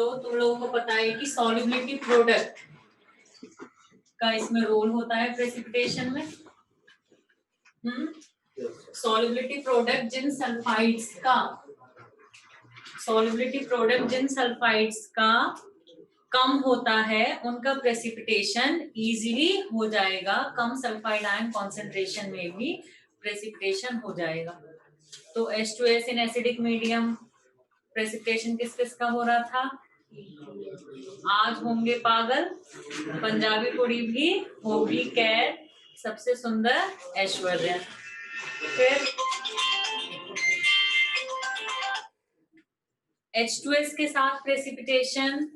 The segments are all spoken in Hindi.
तो तुम लोगों को पता है कि सॉल्युबिलिटी प्रोडक्ट का इसमें रोल होता है प्रेसिपिटेशन में। सॉल्युबिलिटी प्रोडक्ट जिन सल्फाइड्स का कम होता है उनका प्रेसिपिटेशन इजीली हो जाएगा, कम सल्फाइड आयन कॉन्सेंट्रेशन में भी प्रेसिपिटेशन हो जाएगा। तो H2S इन एसिडिक मीडियम प्रेसिपिटेशन किस किस का हो रहा था? आज होंगे पागल, पंजाबी कुड़ी भी होगी कैद, सबसे सुंदर ऐश्वर्या। फिर H2S के साथ प्रेसिपिटेशन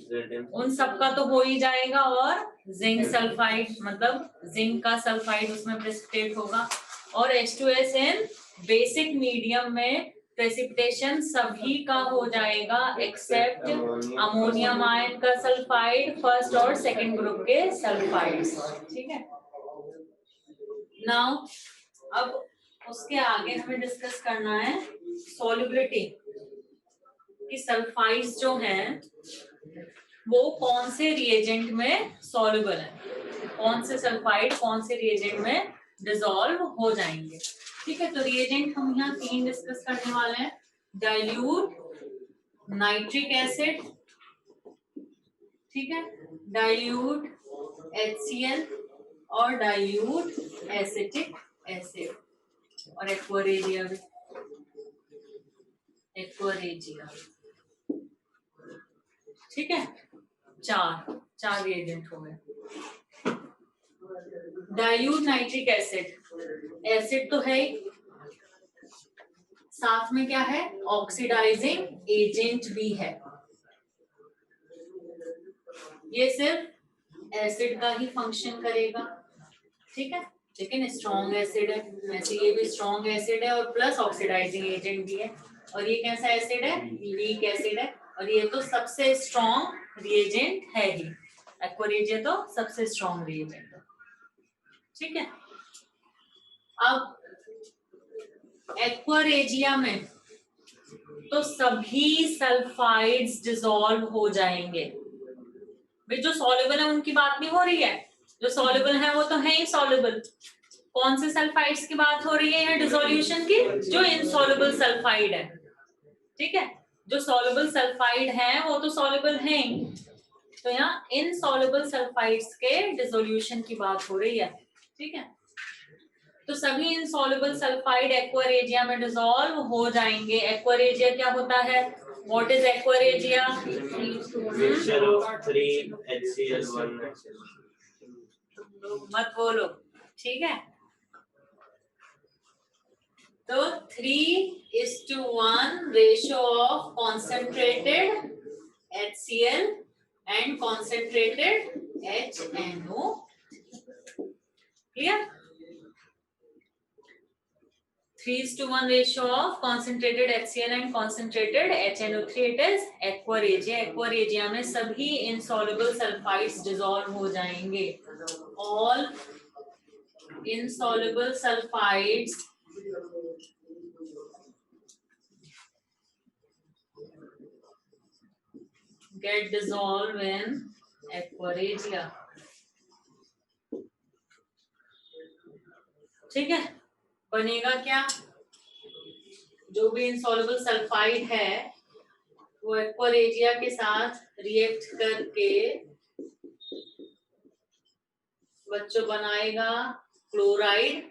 उन सबका तो हो ही जाएगा, और जिंक सल्फाइड मतलब जिंक का सल्फाइड उसमें प्रेसिपिटेट होगा। और H2S इन बेसिक मीडियम में प्रेसिपिटेशन सभी का हो जाएगा एक्सेप्ट अमोनियम आयन का सल्फाइड, फर्स्ट और सेकंड ग्रुप के सल्फाइड्स। ठीक है। नाउ अब उसके आगे हमें डिस्कस करना है सॉल्युबिलिटी कि सल्फाइड्स जो हैं वो कौन से रिएजेंट में सॉल्युबल है, कौन से सल्फाइड कौन से रिएजेंट में डिसॉल्व हो जाएंगे। ठीक है, तो रिएजेंट हम यहाँ 3 डिस्कस करने वाले हैं। डाइल्यूट नाइट्रिक एसिड, ठीक है, डाइल्यूट HCl और डाइल्यूट एसिटिक एसिड और एक्वारेजिया भी, एक्वारेजिया। ठीक है, चार रिएजेंट हो गए। डाइल्यूट नाइट्रिक एसिड तो है ही, साथ में क्या है, ऑक्सीडाइजिंग एजेंट भी है। ये सिर्फ एसिड का ही फंक्शन करेगा, ठीक है, लेकिन स्ट्रॉन्ग एसिड है, वैसे ये भी स्ट्रॉन्ग एसिड है और प्लस ऑक्सीडाइजिंग एजेंट भी है। और ये कैसा एसिड है, वीक एसिड है, और ये तो सबसे स्ट्रॉन्ग रिएजेंट है ही, एक्वारेजिया तो सबसे स्ट्रॉन्ग रिएजेंट है। ठीक है, अब एक्वारेजिया में तो सभी सल्फाइड्स डिसॉल्व हो जाएंगे। वे जो सॉल्युबल है उनकी बात नहीं हो रही है, जो सॉल्युबल है वो तो है ही सॉल्युबल। कौन से सल्फाइड्स की बात हो रही है यहाँ डिसोल्यूशन की? जो इनसॉल्युबल सल्फाइड है। ठीक है, जो सॉल्युबल सल्फाइड है वो तो सॉल्युबल है ही, तो यहाँ इनसॉल्युबल सल्फाइड्स के डिसोल्यूशन की बात हो रही है। ठीक है, तो सभी इनसॉल्युबल सल्फाइड एक्वारेजिया में डिसॉल्व हो जाएंगे। एक्वारेजिया क्या होता है? What is aqua regia? मत बोलो, ठीक है। तो 3:1 ratio of concentrated HCl and concentrated HNO. Clear? 3:1 ratio of concentrated HCl and concentrated HNO3. It is aquaregia. Aquaregia में सभी insoluble sulfides dissolve हो जाएंगे. All insoluble sulfides get dissolved in aquaregia. ठीक है, बनेगा क्या? जो भी इनसॉल्युबल सल्फाइड है वो एक्वारेजिया के साथ रिएक्ट करके बच्चों बनाएगा क्लोराइड,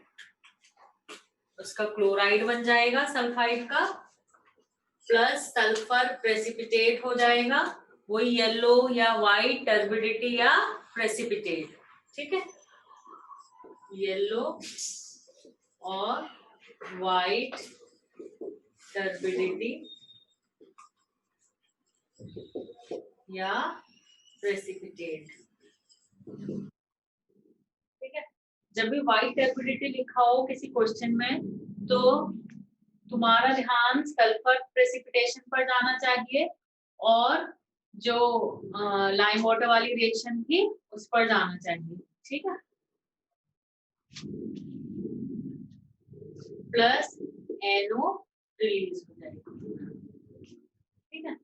उसका क्लोराइड बन जाएगा सल्फाइड का, प्लस सल्फर प्रेसिपिटेट हो जाएगा, वही येलो या व्हाइट टर्बिडिटी या प्रेसिपिटेट। ठीक है, येलो और व्हाइट टर्बिडिटी या प्रेसिपिटेट। ठीक है, जब भी व्हाइट टर्बिडिटी लिखा हो किसी क्वेश्चन में तो तुम्हारा ध्यान सल्फर प्रेसिपिटेशन पर जाना चाहिए और जो लाइम वाटर वाली रिएक्शन थी उस पर जाना चाहिए। ठीक है, प्लस NO रिलीज हो जाएगा। ठीक है,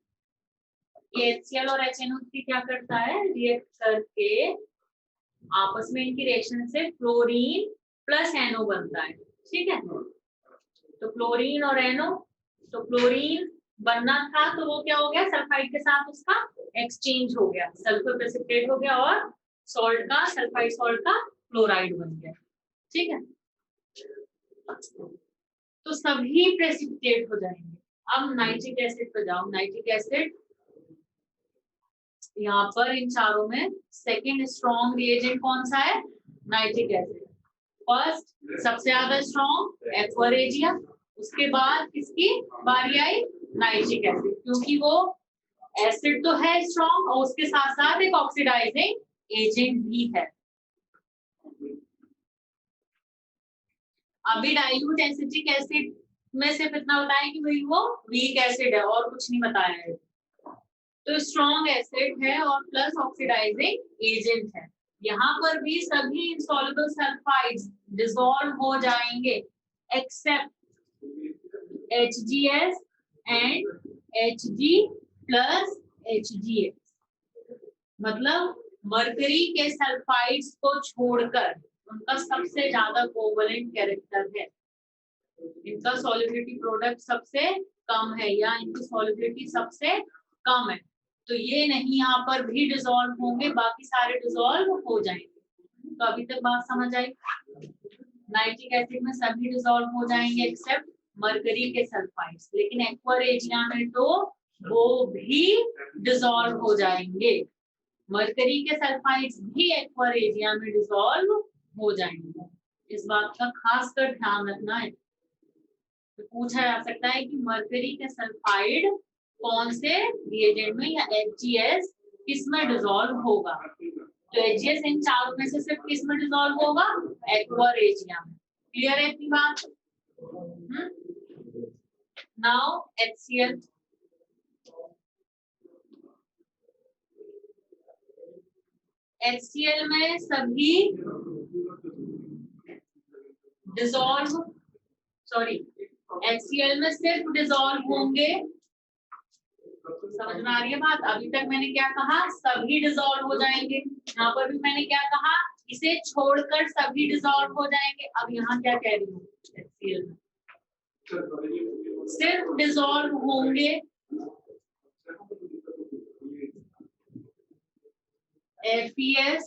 HCl और HNO3 क्या करता है, रिएक्ट करके आपस में इनकी रिएक्शन से फ्लोरीन प्लस NO बनता है, ठीक है। तो फ्लोरीन और NO, तो फ्लोरीन बनना था तो वो क्या हो गया, सल्फाइड के साथ उसका एक्सचेंज हो गया, सल्फर प्रेसिपिटेट हो गया और सॉल्ट का, सल्फाइड सॉल्ट का क्लोराइड बन गया, ठीक है। तो सभी प्रेसिपिटेट हो जाएंगे। अब नाइट्रिक एसिड पे जाओ। नाइट्रिक एसिड यहाँ पर इन चारों में सेकंड स्ट्रॉन्ग रिएजेंट कौन सा है, नाइट्रिक एसिड। फर्स्ट सबसे ज्यादा स्ट्रॉन्ग एक्वा रेजिया, उसके बाद किसकी बारी आई, नाइट्रिक एसिड, क्योंकि वो एसिड तो है स्ट्रॉन्ग और उसके साथ साथ एक ऑक्सीडाइजिंग एजेंट भी है। अभी डाइल्यूट एसिटिक एसिड में सिर्फ इतना बताया कि भाई वो वीक एसिड है और कुछ नहीं बताया है। तो स्ट्रॉन्ग एसिड है और प्लस ऑक्सीडाइजिंग एजेंट है। यहाँ पर भी सभी इंसॉल्युबल सल्फाइड्स डिसॉल्व हो जाएंगे except HGS and Hg plus HgS। मतलब मरकरी के सल्फाइड्स को छोड़कर उनका सबसे ज्यादा कोवलेंट कैरेक्टर है, इनका सॉल्युबिलिटी प्रोडक्ट सबसे कम है या इनकी सॉल्युबिलिटी सबसे कम है, तो ये नहीं यहाँ पर भी डिसॉल्व होंगे, बाकी सारे डिसॉल्व हो जाएंगे। तो अभी तक बात समझ आई, नाइट्रिक एसिड में सभी डिसॉल्व हो जाएंगे एक्सेप्ट मरकरी के सल्फाइड्स, लेकिन एक्वा रेजिया में तो वो भी डिसॉल्व हो जाएंगे। मरकरी के सल्फाइड्स भी एक्वा रेजिया में डिसॉल्व हो जाएंगे, इस बात का खास कर ध्यान रखना है। तो पूछा जा सकता है कि मरकरी के सल्फाइड कौन से रिएजेंट में या HGS किस में डिसॉल्व होगा, तो HGS इन चारों में से सिर्फ किस में डिसॉल्व होगा, एक्वा रेजिया में। क्लियर है इतनी बात? नाउ HCl, HCl में सभी डिसॉल्व, सॉरी HCl में सिर्फ डिसॉल्व होंगे, समझ में आ रही है बात? अभी तक मैंने क्या कहा, सभी डिसॉल्व हो जाएंगे, यहाँ पर भी मैंने क्या कहा, इसे छोड़कर सभी डिसॉल्व हो जाएंगे। अब यहाँ क्या कह रही हूँ, HCl में सिर्फ डिसॉल्व होंगे FeS,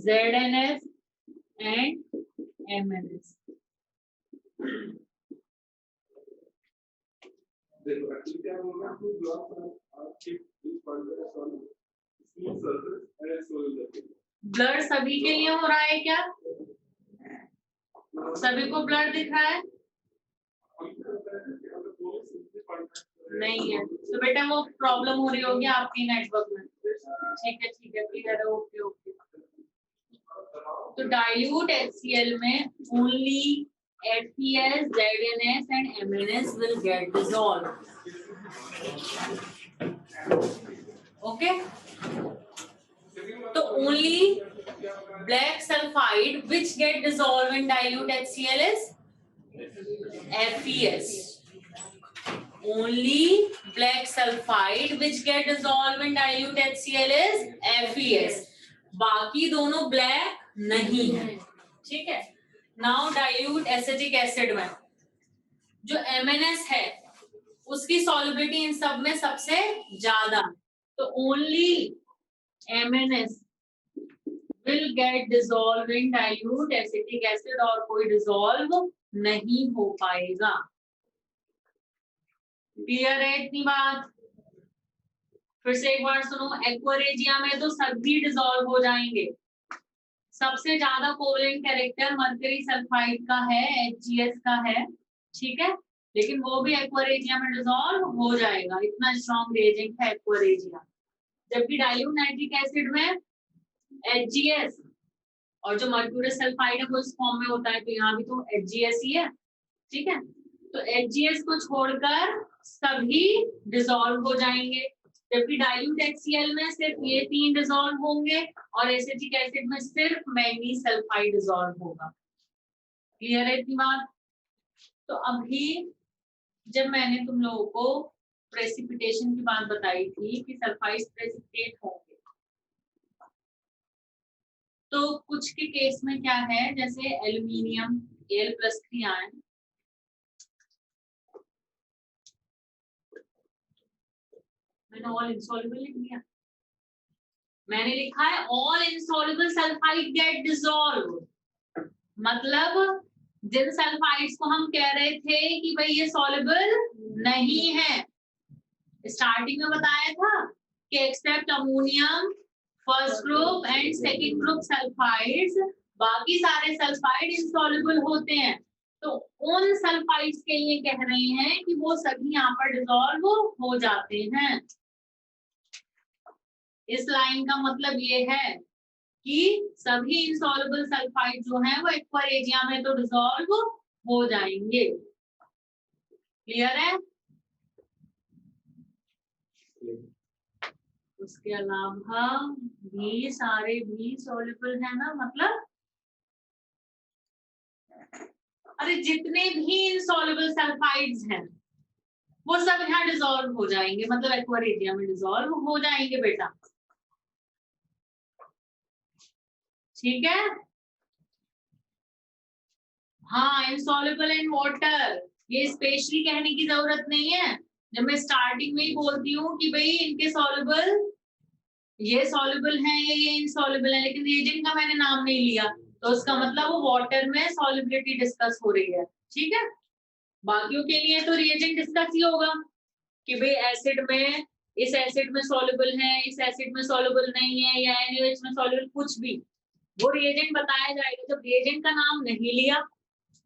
ZnS and MnS। Blood सभी के लिए हो रहा है क्या, सभी को ब्लड दिख रहा है? नहीं है तो बेटा वो प्रॉब्लम हो रही होगी आपकी नेटवर्क में। ठीक है क्लियर है, ओके ओके। तो डाइल्यूट HCl में only FeS, ZnS and MnS will get dissolved. Okay. तो only black sulfide which get dissolved in dilute HCl is FeS. Only black sulfide which get dissolved in dilute HCl is FeS. बाकी दोनों ब्लैक नहीं है, ठीक है। नाउ डाइल्यूट एसिटिक एसिड में जो MnS है उसकी सॉल्युबिलिटी इन सब में सबसे ज्यादा, तो only MnS will get dissolved in dilute acetic acid और कोई डिसॉल्व नहीं हो पाएगा। क्लियर है इतनी बात? फिर से एक बार सुनो, एक्वा रेजिया में तो सभी डिसॉल्व हो जाएंगे, सबसे ज्यादा कोवलेंट कैरेक्टर मरकरी सल्फाइड का है, HGS का है, ठीक है, लेकिन वो भी एक्वा रेजिया में डिसॉल्व हो जाएगा, इतना स्ट्रॉन्ग रिएजेंट है एक्वा रेजिया। जबकि डाइल्यूट नाइट्रिक एसिड में HGS और जो मर्क्यूरी सल्फाइड है वो इस फॉर्म में होता है, तो यहाँ भी तो HGS ही है, ठीक है। तो HGS को छोड़कर सभी डिसॉल्व हो जाएंगे, जबकि डाइल्यूट HCl में सिर्फ ये 3 डिसॉल्व होंगे और एसिटिक एसिड में सिर्फ मैग्नीज सल्फाइड डिसॉल्व होगा। क्लियर है इतनी बात? तो अभी जब मैंने तुम लोगों को प्रेसिपिटेशन की बात बताई थी कि सल्फाइड्स प्रेसिपिटेट होंगे। तो कुछ के केस में क्या है, जैसे एल्यूमिनियम Al+3 आयन, मैंने ऑल इनसॉल्युबल लिख दिया, मैंने लिखा है all insoluble sulphide get dissolve, मतलब जिन सल्फाइड्स को हम कह रहे थे कि भाई ये सॉल्युबल नहीं है, स्टार्टिंग में बताया था कि except ammonium first group and second group sulphides, बाकी सारे सल्फाइड इनसॉल्युबल होते हैं। तो उन सल्फाइड्स के लिए कह रहे हैं कि वो सभी यहाँ पर डिसॉल्व हो जाते हैं। इस लाइन का मतलब ये है कि सभी इनसॉल्युबल सल्फाइड जो हैं वो एक्वा एरिया में तो डिसॉल्व हो जाएंगे। क्लियर है? उसके अलावा भी सारे भी सॉल्युबल है ना, मतलब अरे जितने भी इनसॉल्युबल सल्फाइड्स हैं वो सब यहाँ डिसॉल्व हो जाएंगे, मतलब एक्वा एरिया में डिसॉल्व हो जाएंगे बेटा। ठीक है? हाँ, इनसॉल्युबल इन वाटर, ये स्पेशली कहने की जरूरत नहीं है। जब मैं स्टार्टिंग में ही बोलती हूँ कि भाई इनके सॉल्युबल, ये सॉल्युबल है या ये इनसॉल्युबल है, लेकिन रिएजेंट का मैंने नाम नहीं लिया, तो उसका मतलब वो वाटर में सॉल्युबिलिटी डिस्कस हो रही है। ठीक है? बाकियों के लिए तो रिएजेंट डिस्कस ही होगा कि भाई एसिड में, इस एसिड में सॉल्युबल है, इस एसिड में सॉल्युबल नहीं है, या NaOH में सॉल्युबल, कुछ भी वो रिएजेंट बताया जाएगा। जब रिएजेंट का नाम नहीं लिया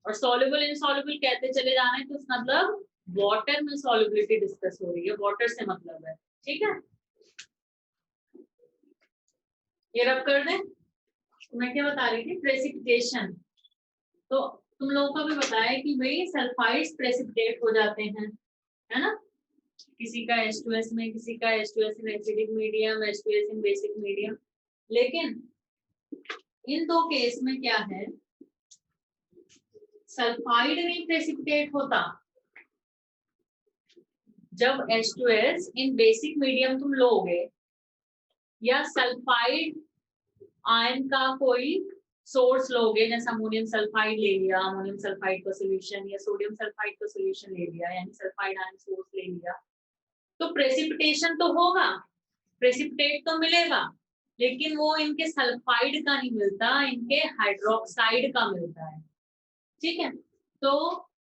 और सॉल्युबल इनसॉल्युबल कहते चले जाना है, तो इसका मतलब वाटर में सॉल्युबिलिटी डिस्कस हो रही है, वाटर से मतलब है। ठीक है? ये रब कर दें। मैं क्या बता रही थी, प्रेसिपिटेशन। तो तुम लोगों को भी बताया कि भाई सल्फाइड्स प्रेसिपिटेट हो जाते हैं, है ना? किसी का H2S में, किसी का H2S in acidic medium, H2S in basic medium. लेकिन इन दो केस में क्या है, सल्फाइड नहीं प्रेसिपिटेट होता। जब H2S इन बेसिक मीडियम तुम लोगे या सल्फाइड आयन का कोई सोर्स लोगे, जैसे अमोनियम सल्फाइड ले लिया, अमोनियम सल्फाइड का सॉल्यूशन, या सोडियम सल्फाइड का सॉल्यूशन ले लिया, यानी सल्फाइड आयन सोर्स ले लिया, तो प्रेसिपिटेशन तो होगा, प्रेसिपिटेट तो मिलेगा, लेकिन वो इनके सल्फाइड का नहीं मिलता, इनके हाइड्रोक्साइड का मिलता है। ठीक है? तो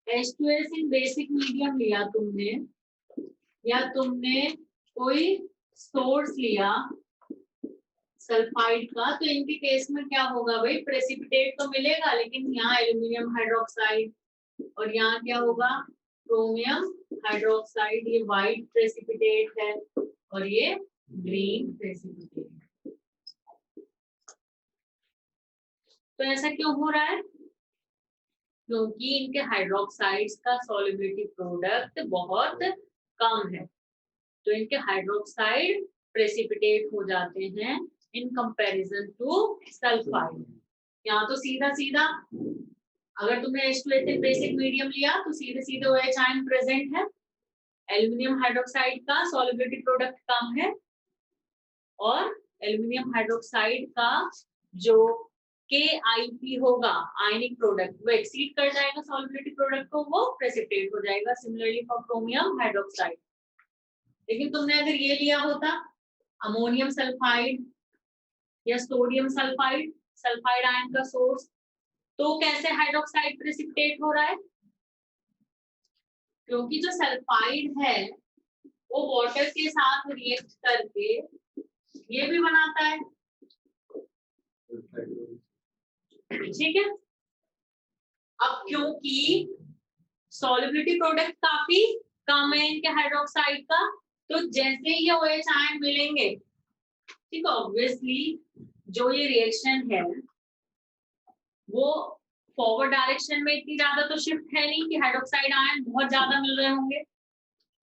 H2S इन बेसिक मीडियम लिया तुमने, या तुमने कोई सोर्स लिया सल्फाइड का, तो इनके केस में क्या होगा भाई, प्रेसिपिटेट तो मिलेगा, लेकिन यहाँ एल्यूमिनियम हाइड्रोक्साइड, और यहाँ क्या होगा, क्रोमियम हाइड्रोक्साइड। ये व्हाइट प्रेसिपिटेट है और ये ग्रीन प्रेसिपिटेट। तो ऐसा क्यों हो रहा है? क्योंकि इनके हाइड्रोक्साइड्स का सॉल्युबिलिटी प्रोडक्ट बहुत कम है, तो इनके हाइड्रोक्साइड प्रेसिपिटेट हो जाते हैं इन कंपैरिजन टू सल्फाइड। यहाँ तो सीधा सीधा अगर तुमने H2S बेसिक मीडियम लिया तो सीधे सीधे OH आयन प्रेजेंट है, एल्यूमिनियम हाइड्रोक्साइड का सॉल्युबिलिटी प्रोडक्ट कम है, और एल्यूमिनियम हाइड्रोक्साइड का जो KIP होगा आयनिक प्रोडक्ट, वो एक्सीड कर जाएगा सॉल्युबिलिटी प्रोडक्ट को, वो प्रेसिपिटेट हो जाएगा। Similarly for chromium hydroxide. लेकिन तुमने अगर ये लिया होता अमोनियम सल्फाइड या सोडियम सल्फाइड, सल्फाइड आयन का सोर्स, तो कैसे हाइड्रोक्साइड प्रेसिपिटेट हो रहा है? क्योंकि जो सल्फाइड है वो वाटर के साथ रिएक्ट करके ये भी बनाता है। ठीक है? अब क्योंकि सॉल्युबिलिटी प्रोडक्ट काफी कम है इनके हाइड्रोक्साइड का, तो जैसे ही ये OH आयन मिलेंगे, ठीक है, ऑब्वियसली जो ये रिएक्शन है वो फॉरवर्ड डायरेक्शन में इतनी ज्यादा तो शिफ्ट है नहीं कि हाइड्रोक्साइड आयन बहुत ज्यादा मिल रहे होंगे,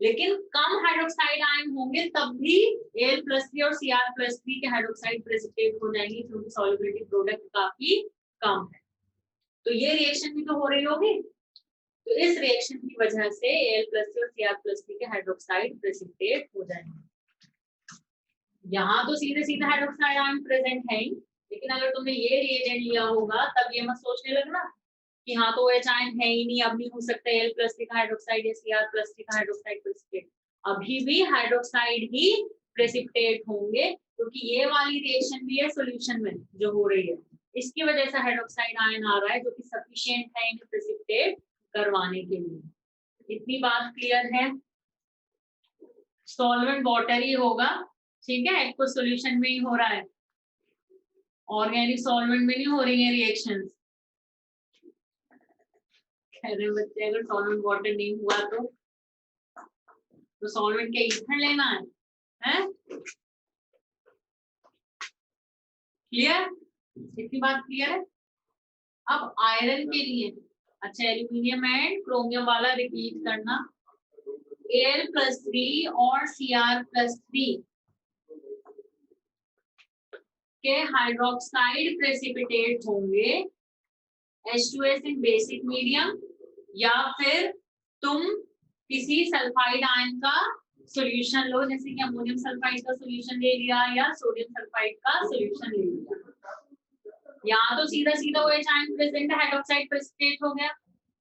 लेकिन कम हाइड्रोक्साइड आयन होंगे तब भी Al+3 और Cr+3 के हाइड्रोक्साइड प्रेसिपिटेट हो जाएंगे, क्योंकि सॉल्युबिलिटी प्रोडक्ट काफी कम है। तो ये रिएक्शन भी तो हो रही होगी। तो इस रिएक्शन की वजह से Al+ और Cr+3 के हाइड्रोक्साइड प्रेसिपिटेट हो जाएंगे। यहाँ तो सीधे सीधे हाइड्रोक्साइड आयन प्रेजेंट है ही, लेकिन अगर तुमने ये रिएजेंट लिया होगा तब ये मत सोचने लगना कि हाँ तो OH आयन है ही नहीं, अब नहीं हो सकता Al+ का हाइड्रोक्साइड या Cr+ का हाइड्रोक्साइड प्रेसिपिटेट। अभी भी हाइड्रोक्साइड ही प्रेसिपिटेट होंगे, क्योंकि ये वाली रिएक्शन भी है सोल्यूशन में जो हो रही है, इसकी वजह से हाइड्रोक्साइड आयन आ रहा है जो कि सफिशिएंट है इन्हें प्रेसिपिटेट करवाने के लिए। इतनी बात क्लियर है? सॉल्वेंट वाटर ही होगा, ठीक है, एक्व सॉल्यूशन में ही हो रहा है, ऑर्गेनिक सॉल्वेंट में नहीं हो रही है रिएक्शंस। कह रहे बच्चे अगर सॉल्वेंट वाटर नहीं हुआ तो सॉल्वेंट क्या ईथर लेना है? क्लियर? इतनी बात क्लियर है? अब आयरन के लिए, अच्छा एल्यूमिनियम एंड क्रोमियम वाला रिपीट करना। Al+3 और Cr+3 के हाइड्रोक्साइड प्रेसिपिटेट होंगे H2S इन बेसिक मीडियम, या फिर तुम किसी सल्फाइड आयन का सॉल्यूशन लो, जैसे कि अमोनियम सल्फाइड का सॉल्यूशन ले लिया या सोडियम सल्फाइड का सॉल्यूशन ले लिया। यहाँ तो सीधा सीधा OH आयन प्रेजेंट है, हाइड्रोक्साइड प्रेसिपिटेट हो गया।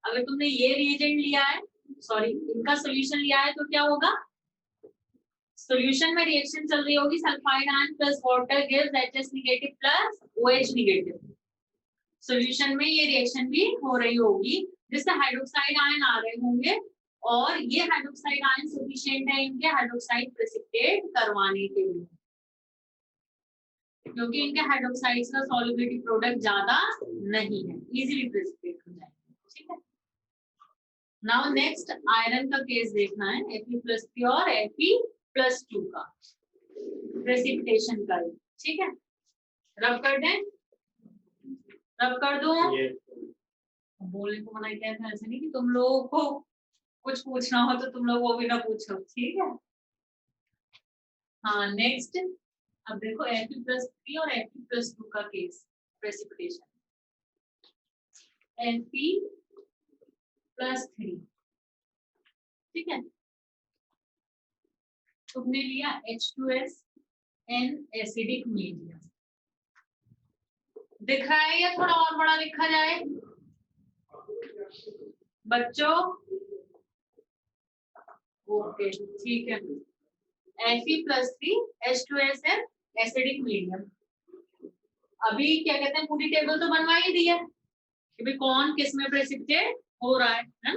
अगर तुमने ये रिएजेंट लिया है, सॉरी इनका सॉल्यूशन लिया है, तो क्या होगा? सॉल्यूशन में रिएक्शन चल रही होगी, sulphide ion plus water gives Hs negative plus OH negative. Solution में ये रिएक्शन भी हो रही होगी, जिससे हाइड्रोक्साइड आयन आ रहे होंगे, और ये हाइड्रोक्साइड आयन सफिशिएंट है इनके हाइड्रोक्साइड प्रेसिपिटेट करवाने के लिए, क्योंकि इनके हाइड्रोक्साइड्स का सॉल्युबिलिटी प्रोडक्ट ज्यादा नहीं है, इजीली प्रेसिपिटेट हो जाएंगे। ठीक है, नाउ नेक्स्ट आयरन का केस देखना है, Fe+3 और Fe+2 का प्रेसिपिटेशन का। ठीक है, रब कर दें, रब कर दूं? बोलने को मना किया था, ऐसे नहीं कि तुम लोगों को कुछ पूछना हो तो तुम लोग वो भी ना पूछो, ठीक है। हाँ नेक्स्ट, अब देखो Fe+3 और Fe+2 का केस प्रेसिपिटेशन। Fe+3, ठीक है, तुमने लिया H2S इन एसिडिक मीडियम। दिख रहा है या थोड़ा और बड़ा लिखा जाए बच्चों? ओके ठीक है, Fe+3 H2S इन एसिडिक मीडियम। अभी क्या कहते हैं, पूरी टेबल तो बनवा ही दी है कि भाई कौन किस में प्रेसिपिटेट हो रहा है ना,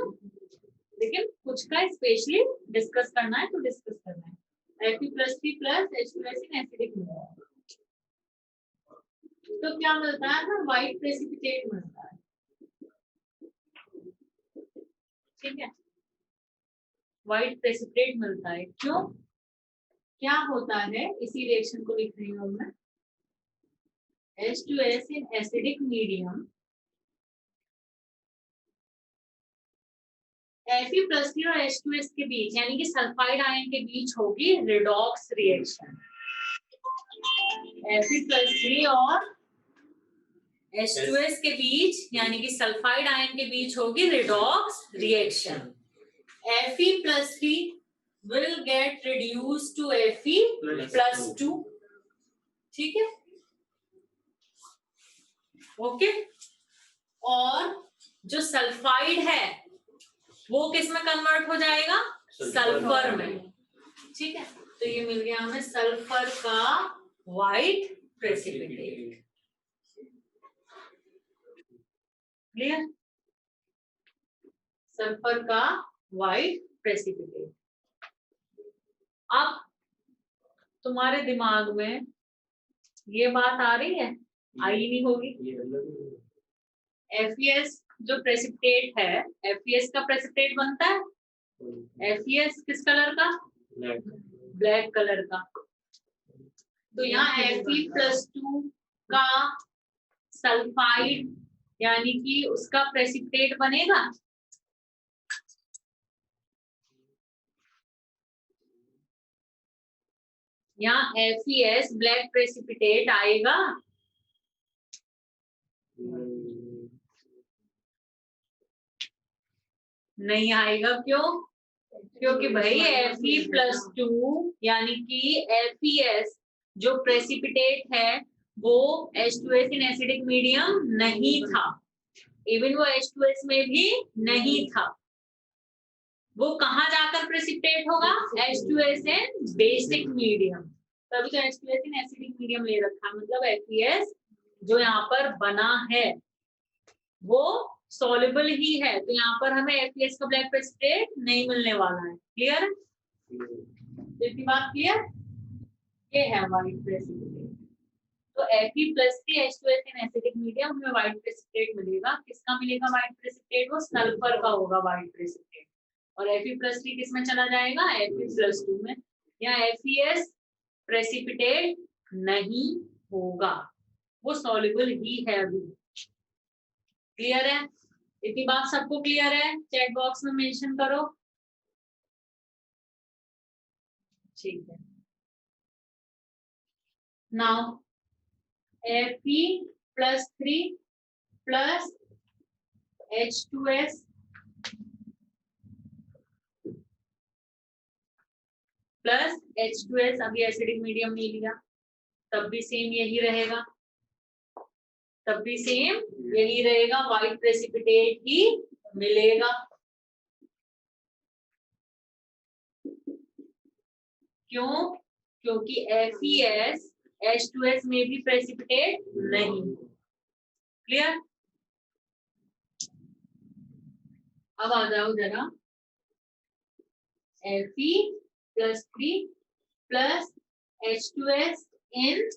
लेकिन कुछ का स्पेशली डिस्कस करना है तो डिस्कस करना है। Fe+3 प्लस H2S इन एसिडिक मीडियम, तो क्या मिलता है ना, व्हाइट प्रेसिपिटेट मिलता है। ठीक है, व्हाइट प्रेसिपिटेट मिलता है। क्यों, क्या होता है, इसी रिएक्शन को लिख रही हूँ मैं। H2S इन एसिडिक मीडियम, Fe+3 और H2S के बीच, यानी कि सल्फाइड आयन के बीच होगी रिडॉक्स रिएक्शन। Fe+3 और H2S के बीच, यानी कि सल्फाइड आयन के बीच होगी redox reaction. Fe+3 will get reduced to Fe+2, ठीक है, ओके। और जो सल्फाइड है वो किस में कन्वर्ट हो जाएगा, सल्फर में। ठीक है, तो ये मिल गया हमें सल्फर का व्हाइट प्रेसिपिटेट। क्लियर, सल्फर का व्हाइट प्रेसिपिटेट। अब तुम्हारे दिमाग में ये बात आ रही है, आई नहीं होगी। FeS जो प्रेसिपिटेट है, FeS का प्रेसिपिटेट बनता है, FeS किस कलर का, ब्लैक कलर का। तो यहाँ Fe+2 का सल्फाइड यानी कि उसका प्रेसिपिटेट बनेगा, यहाँ FeS ब्लैक प्रेसिपिटेट आएगा। नहीं आएगा, क्यों? क्योंकि भाई Fe+2 यानी कि FeS जो प्रेसिपिटेट है वो H2S इन एसिडिक मीडियम नहीं था, इवन वो H2S में भी नहीं था। वो कहाँ जाकर प्रेसिपिटेट होगा? H2S in basic medium. तभी तो H2S इन एसिडिक मीडियम ले रखा है, मतलब FeS जो यहाँ पर बना है वो सॉल्युबल ही है, तो यहाँ पर हमें FeS का ब्लैक प्रेसिपिटेट नहीं मिलने वाला है। क्लियर? इतनी बात क्लियर? ये है व्हाइट प्रेसिपिटेट। तो Fe+3 H2S इन एसिडिक मीडियम हमें व्हाइट प्रेसिपिटेट मिलेगा। किसका मिलेगा व्हाइट प्रेसिपिटेट? वो सल्फर का होगा व्हाइट प्रेसिपिटेट। और Fe+3 किस में चला जाएगा? Fe+2 में। यहाँ FeS प्रेसिपिटेट नहीं होगा, वो सॉल्युबल ही है अभी। क्लियर है? इतनी बात सबको क्लियर है? चैट बॉक्स में मेंशन करो। ठीक है। Now Fe+3 plus H2S plus H2S, अभी एसिडिक मीडियम नहीं लिया, तब भी सेम यही रहेगा, तब भी सेम यही रहेगा, व्हाइट प्रेसिपिटेट ही मिलेगा। क्यों? क्योंकि FeS H2S में भी प्रेसिपिटेट नहीं। क्लियर? अब आ जाओ जरा, Fe+3 plus H2S in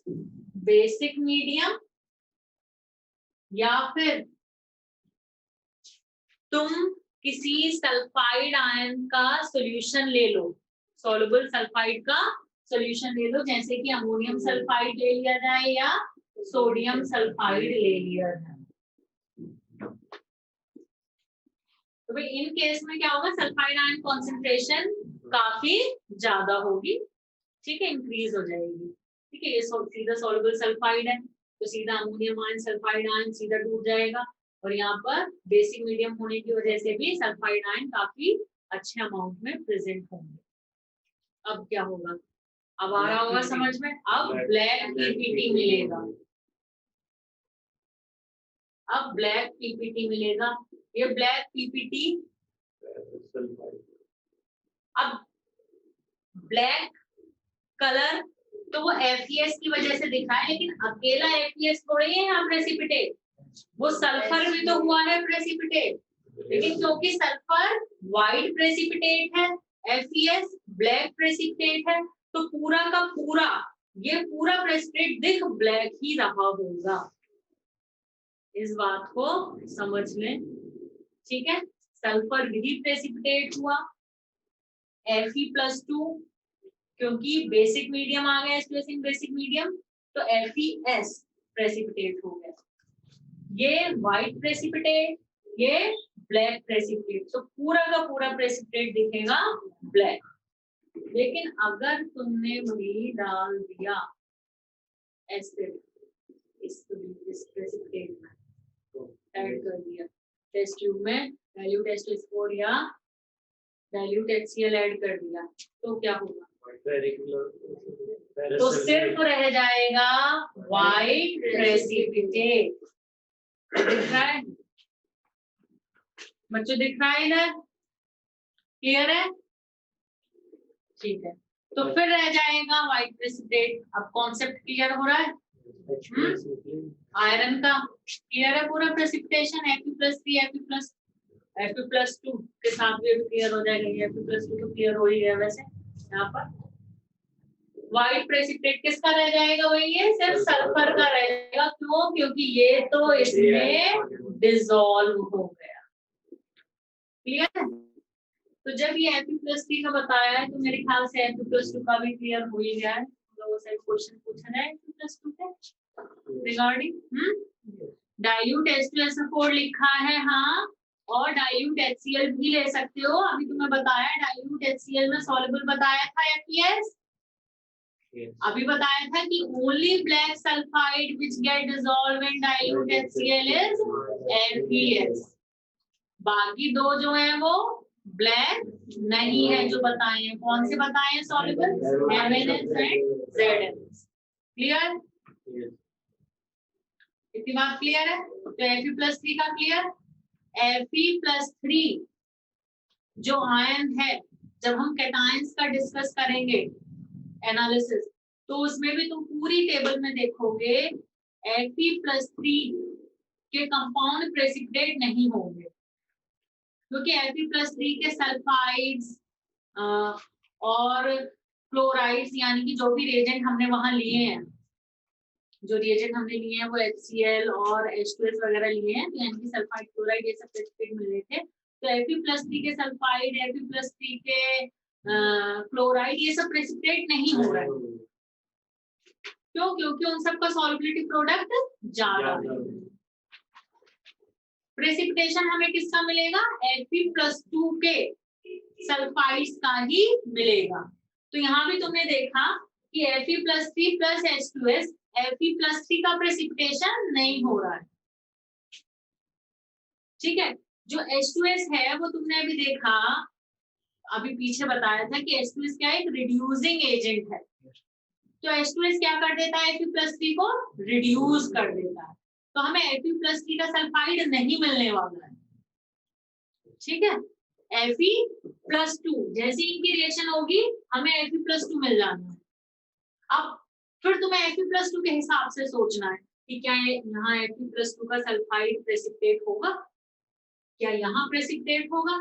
basic medium, या फिर तुम किसी सल्फाइड आयन का सॉल्यूशन ले लो, सॉल्युबल सल्फाइड का सॉल्यूशन ले लो, जैसे कि अमोनियम सल्फाइड ले लिया जाए या सोडियम सल्फाइड ले लिया जाए। तो भाई इन केस में क्या होगा? सल्फाइड आयन कॉन्सेंट्रेशन काफी ज्यादा होगी, ठीक है, इंक्रीज हो जाएगी। ठीक है, ये सीधा सॉल्युबल सल्फाइड है तो सीधा अमोनियम आयन सल्फाइड आयन सीधा टूट जाएगा, और यहाँ पर बेसिक मीडियम होने की वजह से भी सल्फाइड आयन काफी अच्छे अमाउंट में प्रेजेंट होंगे। अब क्या होगा? अब आ रहा होगा समझ में? अब ब्लैक पीपीटी मिलेगा, अब ब्लैक पीपीटी मिलेगा। ये ब्लैक पीपीटी, अब ब्लैक कलर तो वो FeS की वजह से दिखा है, लेकिन अकेला FeS थोड़ी है यहाँ प्रेसिपिटेट, वो सल्फर भी तो हुआ है प्रेसिपिटेट, लेकिन क्योंकि सल्फर व्हाइट प्रेसिपिटेट है, FeS ब्लैक प्रेसिपिटेट है, तो पूरा का पूरा ये पूरा प्रेसिपिटेट दिख ब्लैक ही रहा होगा। इस बात को समझ लें, ठीक है। सल्फर भी प्रेसिपिटेट हुआ, Fe+2 क्योंकि बेसिक मीडियम आ गया, H2S बेसिक मीडियम, तो FeS प्रेसिपिटेट हो गया। ये व्हाइट प्रेसिपिटेट, ये ब्लैक प्रेसिपिटेट, तो पूरा का पूरा प्रेसिपिटेट दिखेगा ब्लैक। लेकिन अगर तुमने वही डाल दिया एसिड इस प्रेसिपिटेट में, ऐड कर दिया टेस्ट ट्यूब में, डाइल्यूट H2SO4 या डाइल्यूट HCl ऐड कर दिया, तो क्या होगा? तो सिर्फ रह जाएगा व्हाइट प्रेसिपिटेट। दिख रहा है बच्चों? दिख रहा है इधर? क्लियर है? ठीक है, तो फिर रह जाएगा व्हाइट प्रेसिपिटेट। अब कॉन्सेप्ट क्लियर हो रहा है? आयरन का क्लियर है पूरा प्रेसिपिटेशन, Fe+3 Fe+2 के साथ भी क्लियर हो जाएगा। Fe+2 तो क्लियर हो ही गया वैसे। यहाँ पर व्हाइट प्रेसिपिटेट किसका रह जाएगा? वही है, सिर्फ सल्फर का रह जाएगा। क्यों? क्योंकि ये तो इसमें डिसॉल्व हो गया। क्लियर है? तो जब ये Fe+3 का बताया है तो मेरे ख्याल से Fe+2 का भी क्लियर हो ही गया है। लोगों से क्वेश्चन पूछना है Fe+2 के रिगार्डिंग। डाइल्यूट H2SO4 लिखा है, हाँ, और डाइल्यूट HCl भी ले सकते हो। अभी तुम्हें बताया डाइल्यूट HCl में सॉल्युबल बताया था FeS, अभी बताया था कि only black sulphide which get dissolve in dilute HCl is FeS। बाकी दो जो है वो ब्लैक नहीं है, जो बताए हैं। कौन से बताए हैं soluble? MnS and ZnS। Clear? इतनी बात क्लियर है? तो Fe+3 का क्लियर। Fe+3 जो आयन है, जब हम कैटायंस का डिस्कस करेंगे एनालिसिस, तो उसमें भी तुम पूरी टेबल में देखोगे Fe+3 के कंपाउंड प्रेसिपिटेट नहीं होंगे, क्योंकि Fe+3 के सल्फाइड्स और क्लोराइड्स, यानी कि जो भी रिएजेंट हमने वहां लिए हैं, जो रिएजेंट हमने लिए हैं वो HCl और H2S वगैरह लिए हैं, यानी कि सल्फाइड, क्लोराइड, ये सब प्रेसिपिटेट मिल रहे थे। तो Fe+3 के सल्फाइड, Fe+3 के क्लोराइड, ये सब प्रेसिपिटेट नहीं हो रहा है। क्यों? क्योंकि उन सबका सॉल्युबिलिटी प्रोडक्ट ज्यादा है। प्रेसिपिटेशन हमें किसका मिलेगा? Fe+2 के सल्फाइड्स का ही मिलेगा। तो यहाँ भी तुमने देखा कि Fe+3 प्लस H2S, Fe+3 का प्रेसिपिटेशन नहीं हो रहा है। ठीक है, जो H2S है वो तुमने अभी देखा, अभी पीछे बताया था कि H2S क्या है? एक रिड्यूसिंग एजेंट है। तो H2S क्या कर देता है? Fe+3 को रिड्यूस कर देता है। तो हमें Fe+3 का सल्फाइड नहीं मिलने वाला है। ठीक है, Fe+2 जैसी इनकी रिएक्शन होगी हमें Fe+2 मिल जाना है। अब फिर तुम्हें Fe+2 के हिसाब से सोचना है कि क्या यहाँ Fe+2 का सल्फाइड प्रेसिपिटेट होगा, क्या यहाँ प्रेसिपिटेट होगा,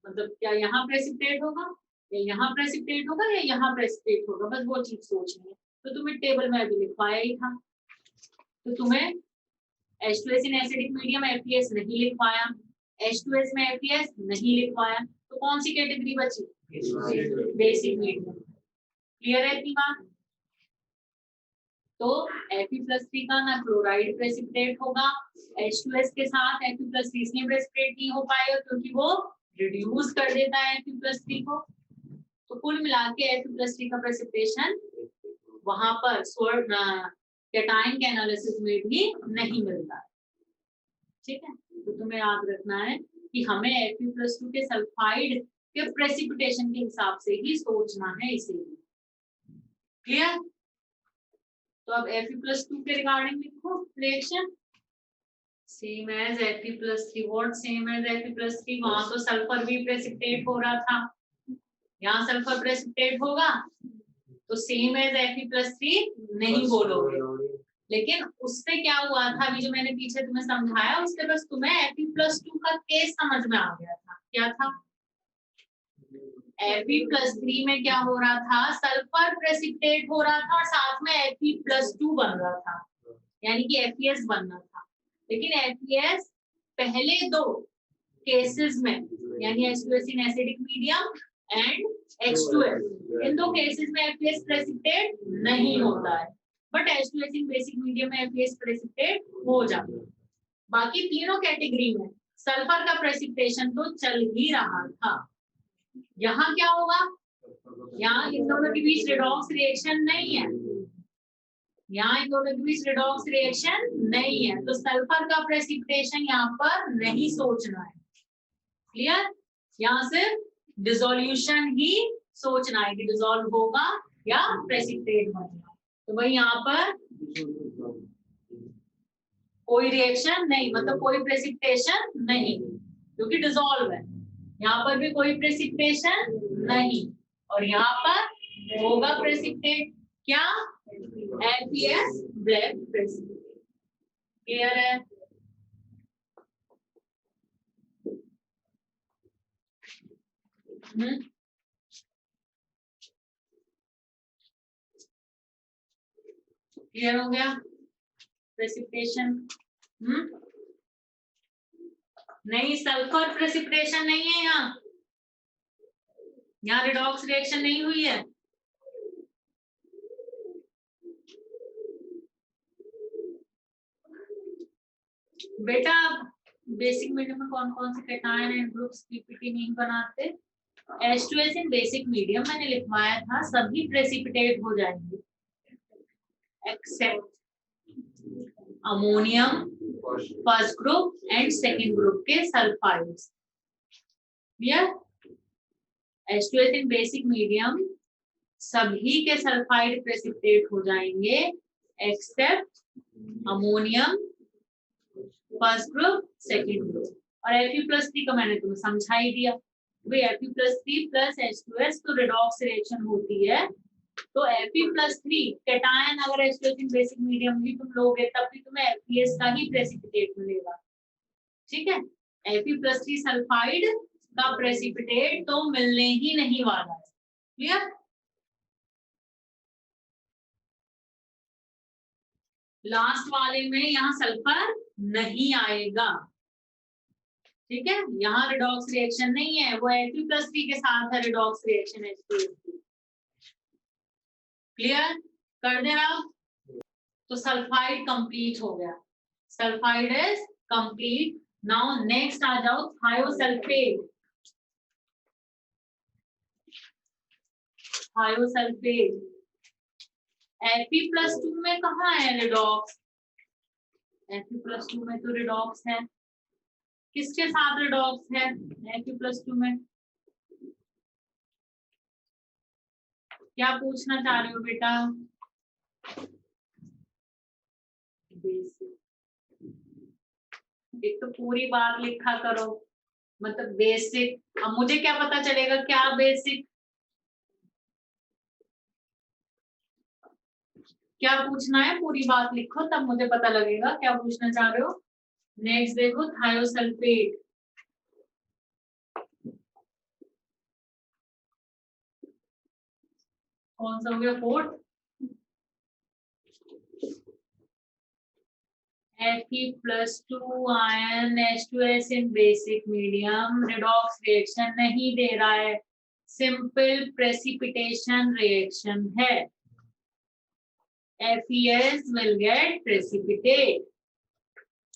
मतलब क्या यहाँ प्रेसिपिटेट होगा, या यहाँ प्रेसिपिटेट होगा, या यहाँ प्रेसिपिटेट होगा, बस वो चीज सोचनी है। तो तुम्हें टेबल में अभी लिखवाया ही था, तो तुम्हें H2S इन एसिडिक मीडियम FeS नहीं लिखवाया, H2S में FeS नहीं लिखवाया, तो कौन सी कैटेगरी बची? Basic medium. क्लियर है इतनी बात? तो Fe+3 का ना क्लोराइड प्रेसिपिटेट होगा, H2S के साथ Fe+3 इसलिए प्रेसिपिटेट नहीं हो पाएगा क्योंकि वो रिड्यूस कर देता है Fe+3 को। तो कुल मिला के Fe+3 का प्रेसिपिटेशन वहां पर कैटायन के एनालिसिस में भी नहीं मिलता है। ठीक है, तो तुम्हें याद रखना है कि हमें Fe+2 के सल्फाइड के प्रेसिपिटेशन के हिसाब से ही सोचना है इसीलिए। क्लियर? तो अब Fe+2 के रिगार्डिंग लिखो reaction. Same as Fe+3। What same as Fe+3? वहां तो सल्फर भी प्रेसिपिटेट हो रहा था, यहाँ सल्फर प्रेसिपिटेट होगा, तो सेम एज Fe+3 नहीं बोलोगे। लेकिन उससे क्या हुआ था, अभी जो मैंने पीछे तुम्हें समझाया, उससे बस तुम्हें Fe+2 का केस समझ में आ गया था। क्या था? Fe+3 में क्या हो रहा था? सल्फर प्रेसिपिटेट हो रहा था और साथ में Fe+2 बन रहा था, यानी कि FeS बनना था। लेकिन FeS पहले दो केसेस में, यानी H2S in acidic medium and H2S, इन दो केसेस में FeS प्रेसिपिटेट नहीं होता है, but H2S in basic medium में FeS प्रेसिपिटेट हो जाता है। बाकी तीनों कैटेगरी में सल्फर का प्रेसिपिटेशन तो चल ही रहा था। यहाँ क्या होगा? यहाँ इन दोनों के बीच रेडॉक्स रिएक्शन नहीं है, यहाँ इन दोनों के बीच रेडॉक्स रिएक्शन नहीं है, तो सल्फर का प्रेसिपिटेशन यहाँ पर नहीं सोचना है। क्लियर? यहाँ सिर्फ डिसोल्यूशन ही सोचना है कि डिसॉल्व होगा या प्रेसिपिटेट बनेगा। तो भाई यहाँ पर कोई रिएक्शन नहीं, मतलब कोई प्रेसिपिटेशन नहीं, क्योंकि डिसॉल्व है। यहाँ पर भी कोई प्रेसिपिटेशन नहीं, और यहाँ पर होगा प्रेसिपिटेट। क्या? FeS black precipitate. क्लियर है? क्लियर हो गया? प्रेसिपिटेशन नहीं, सल्फर प्रेसिपिटेशन नहीं है यहाँ, यहाँ रिडॉक्स रिएक्शन नहीं हुई है। बेटा बेसिक मीडियम में कौन कौन से कैटायन एंड ग्रुप्स पीपीटी नहीं बनाते? H2S इन बेसिक मीडियम मैंने लिखवाया था, सभी प्रेसिपिटेट हो जाएंगे except ammonium first group and second group के sulphides. Clear? H2S in basic medium सभी के सल्फाइड प्रेसिपिटेट हो जाएंगे except ammonium first group second group. और Fe+3 का मैंने तुम्हें समझा ही दिया, भाई Fe+3 प्लस H2S तो रिडॉक्स रिएक्शन होती है, तो Fe+3 कैटायन अगर H2S इन बेसिक मीडियम भी तुम लोगे तब भी तुम्हें FeS का ही प्रेसिपिटेट मिलेगा। ठीक है, Fe+3 सल्फाइड का प्रेसिपिटेट तो मिलने ही नहीं वाला है। क्लियर? लास्ट वाले में यहाँ सल्फर नहीं आएगा। ठीक है, यहाँ रिडॉक्स रिएक्शन नहीं है, वो Fe+3 के साथ है रिडॉक्स रिएक्शन H2S की। क्लियर कर देना। तो सल्फाइड कंप्लीट हो गया, sulphide is complete. Now next आ जाओ थायोसल्फेट। थायोसल्फेट Fe+2 में कहाँ है रिडॉक्स? Fe+2 में तो रिडॉक्स है, किसके साथ रिडॉक्स है Fe+2 में? क्या पूछना चाह रहे हो बेटा? बेसिक, एक तो पूरी बात लिखा करो, मतलब बेसिक। अब मुझे क्या पता चलेगा क्या बेसिक, क्या पूछना है? पूरी बात लिखो तब मुझे पता लगेगा क्या पूछना चाह रहे हो। नेक्स्ट देखो थायोसल्फेट। कौन सा हो गया? Fourth. Fe+2 ion H2S in basic medium redox reaction नहीं दे रहा है, सिंपल प्रेसिपिटेशन रिएक्शन है। FeS will get precipitate।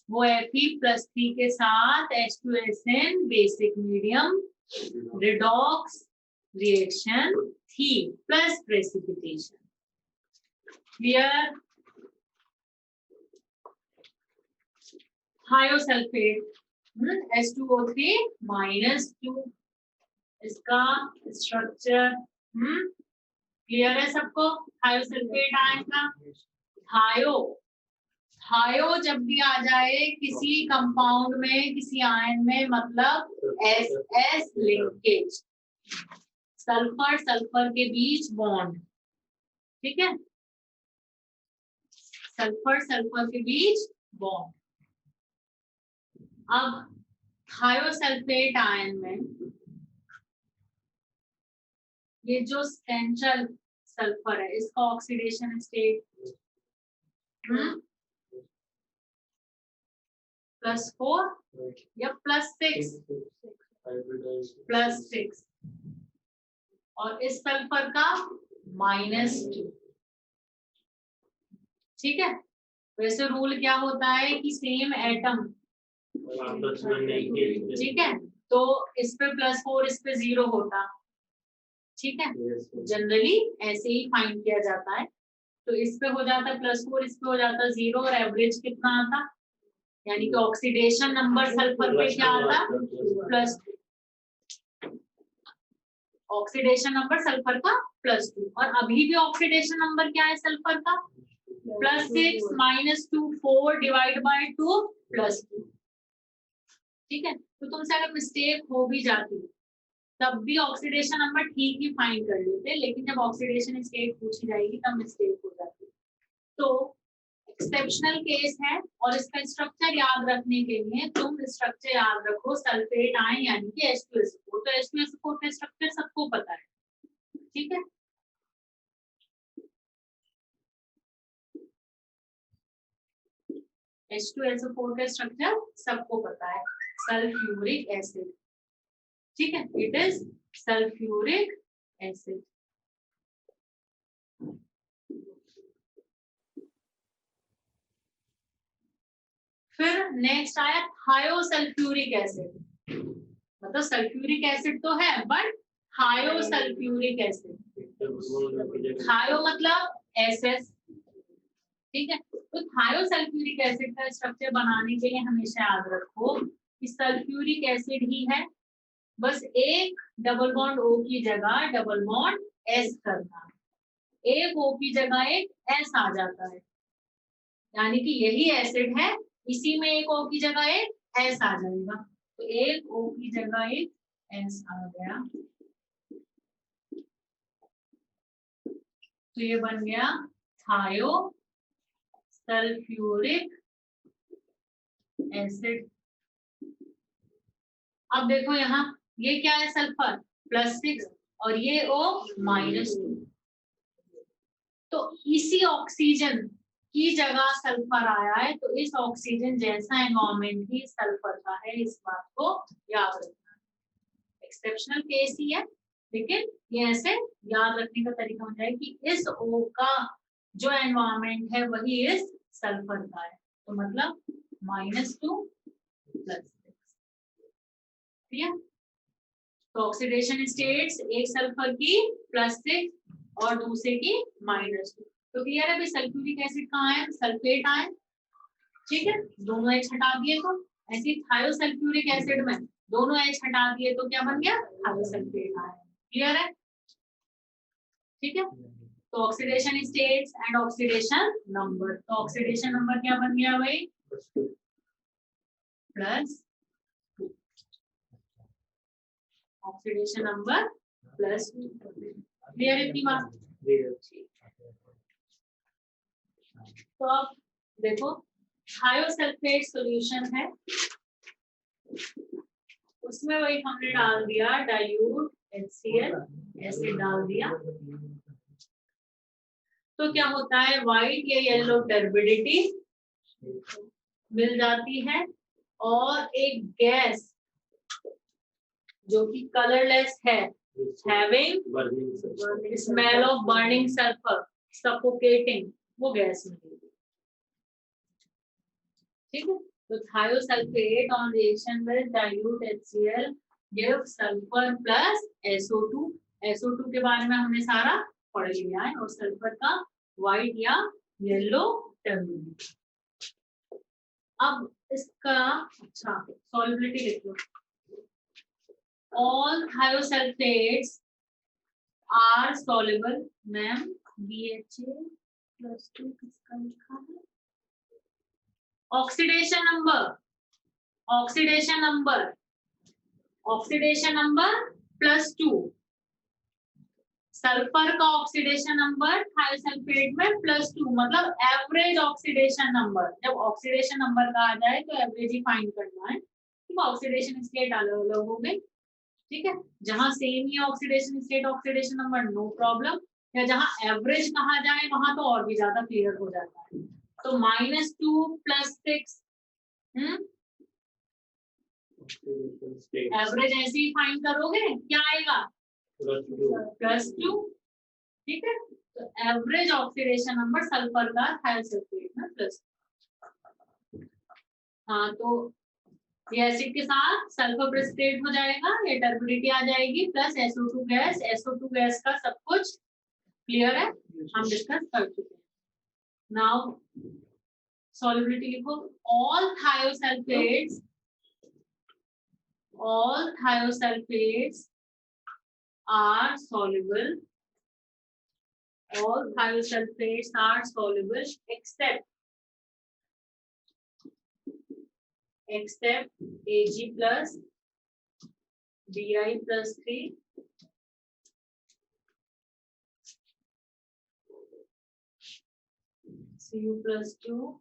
वो Fe+3 के साथ H2S in basic medium redox reaction थी plus precipitation. Clear? Thiosulphate H2O3 -2, इसका स्ट्रक्चर क्लियर है सबको? थायोसल्फेट आयन का थायो जब भी आ जाए किसी कंपाउंड में, किसी आयन में, मतलब SS लिंकेज, सल्फर सल्फर के बीच बॉन्ड। ठीक है, सल्फर सल्फर के बीच बॉन्ड। अब थायोसल्फेट आयन में ये जो सेंट्रल सल्फर है इसका ऑक्सीडेशन स्टेट +4 या +6? +6। और इस सल्फर का -2। ठीक है, वैसे रूल क्या होता है कि सेम एटम, ठीक है, तो इस पे +4 इस पे 0 होता। ठीक है, जनरली ऐसे ही फाइंड किया जाता है। तो इस पे हो जाता +4, इस पे हो जाता 0, और एवरेज कितना आता? यानी कि ऑक्सीडेशन नंबर सल्फर पे क्या आता? +2। ऑक्सीडेशन नंबर सल्फर का +2, और अभी भी ऑक्सीडेशन नंबर क्या है सल्फर का? +6 -2 4 डिवाइड बाय 2 +2। ठीक है, तो तुमसे अगर मिस्टेक हो भी जाती तब भी ऑक्सीडेशन नंबर ठीक ही फाइंड कर लेते, लेकिन जब ऑक्सीडेशन स्टेट पूछी जाएगी तब मिस्टेक हो जाती। तो एक्सेप्शनल केस है, और इसका स्ट्रक्चर याद रखने के लिए तुम स्ट्रक्चर याद रखो सल्फेट आयन यानी कि H2SO4। तो H2SO4 का स्ट्रक्चर सबको पता है। ठीक है, H2SO4 का स्ट्रक्चर सबको पता है, सल्फ्यूरिक एसिड। ठीक है, इट इज सल्फ्यूरिक एसिड। फिर नेक्स्ट आया थायोसल्फ्यूरिक एसिड। मतलब सल्फ्यूरिक एसिड तो है बट थायोसल्फ्यूरिक एसिड, थायो मतलब SS। ठीक है, तो थायोसल्फ्यूरिक एसिड का स्ट्रक्चर बनाने के लिए हमेशा याद रखो कि सल्फ्यूरिक एसिड ही है, बस एक डबल बॉन्ड O की जगह डबल बॉन्ड S करना है, एक O की जगह एक S आ जाता है, यानी कि यही एसिड है, इसी में एक O की जगह एक S आ जाएगा, तो एक O की जगह एक S आ गया, तो ये बन गया थायो सल्फ्यूरिक एसिड। अब देखो यहाँ ये क्या है, सल्फर +6 और ये O -2, तो इसी ऑक्सीजन की जगह सल्फर आया है, तो इस ऑक्सीजन जैसा एनवायरमेंट ही सल्फर का है, इस बात को याद रखना। एक्सेप्शनल केस ही है, लेकिन ये ऐसे याद रखने का तरीका हो जाए कि इस O का जो एनवायरमेंट है वही इस सल्फर का है, तो मतलब -2 +6, ठीक है। तो ऑक्सीडेशन स्टेट्स एक सल्फर की +6 और दूसरे की -2, तो क्लियर है भाई सल्फ्यूरिक एसिड कहाँ है, सल्फेट आए, ठीक है, दोनों H हटा दिए, तो ऐसे थायोसल्फ्यूरिक एसिड में दोनों H हटा दिए तो क्या बन गया, थायोसल्फेट आया, क्लियर है, ठीक है। तो oxidation states and oxidation number, तो ऑक्सीडेशन नंबर क्या बन गया भाई, +2, ऑक्सीडेशन नंबर +2, क्लियर है इतनी बात। तो अब देखो थायोसल्फेट सॉल्यूशन है, उसमें वही हमने डाल दिया डाइल्यूट HCl एसिड डाल दिया, तो क्या होता है, व्हाइट या येलो टर्बिडिटी मिल जाती है, और एक गैस जो कि कलरलेस है, having smell of burning sulphur, suffocating, वो गैस मिलेगी, ठीक है। तो thiosulphate on reaction with dilute HCl give sulphur plus SO2, SO2 के बारे में हमने सारा पढ़ लिया है, और सल्फर का व्हाइट या येलो टर्बिडिटी। अब इसका अच्छा सॉल्युबिलिटी लिख लो, all thiosulfates are soluble, ma'am BHA+2 किसका लिखा है, oxidation number, oxidation number, oxidation number +2, sulphur का ऑक्सीडेशन नंबर थायोसल्फेट में +2, मतलब एवरेज ऑक्सीडेशन नंबर, जब ऑक्सीडेशन नंबर का आ जाए तो एवरेज ही फाइंड करना है, ठीक है, ऑक्सीडेशन स्टेट अलग अलग हो गई, ठीक है, जहां सेम ही oxidation state oxidation number no problem, या जहां एवरेज कहा जाए वहां तो और भी ज्यादा क्लियर हो जाता है, तो -2 +6, एवरेज ऐसे ही फाइंड करोगे क्या आएगा, +2, ठीक है, तो एवरेज ऑक्सीडेशन नंबर सल्फर का थायोसल्फेट में +, हाँ तो ये एसिड के साथ सल्फर प्रेसिपिटेट हो जाएगा, ये टर्बिडिटी आ जाएगी, plus SO2 gas, SO2 gas का सब कुछ क्लियर है, हम डिस्कस कर चुके हैं। नाउ सॉल्युबिलिटी लिखो, all thiosulfates are soluble, all thiosulfates are soluble except Ag plus Bi plus 3, Cu plus 2,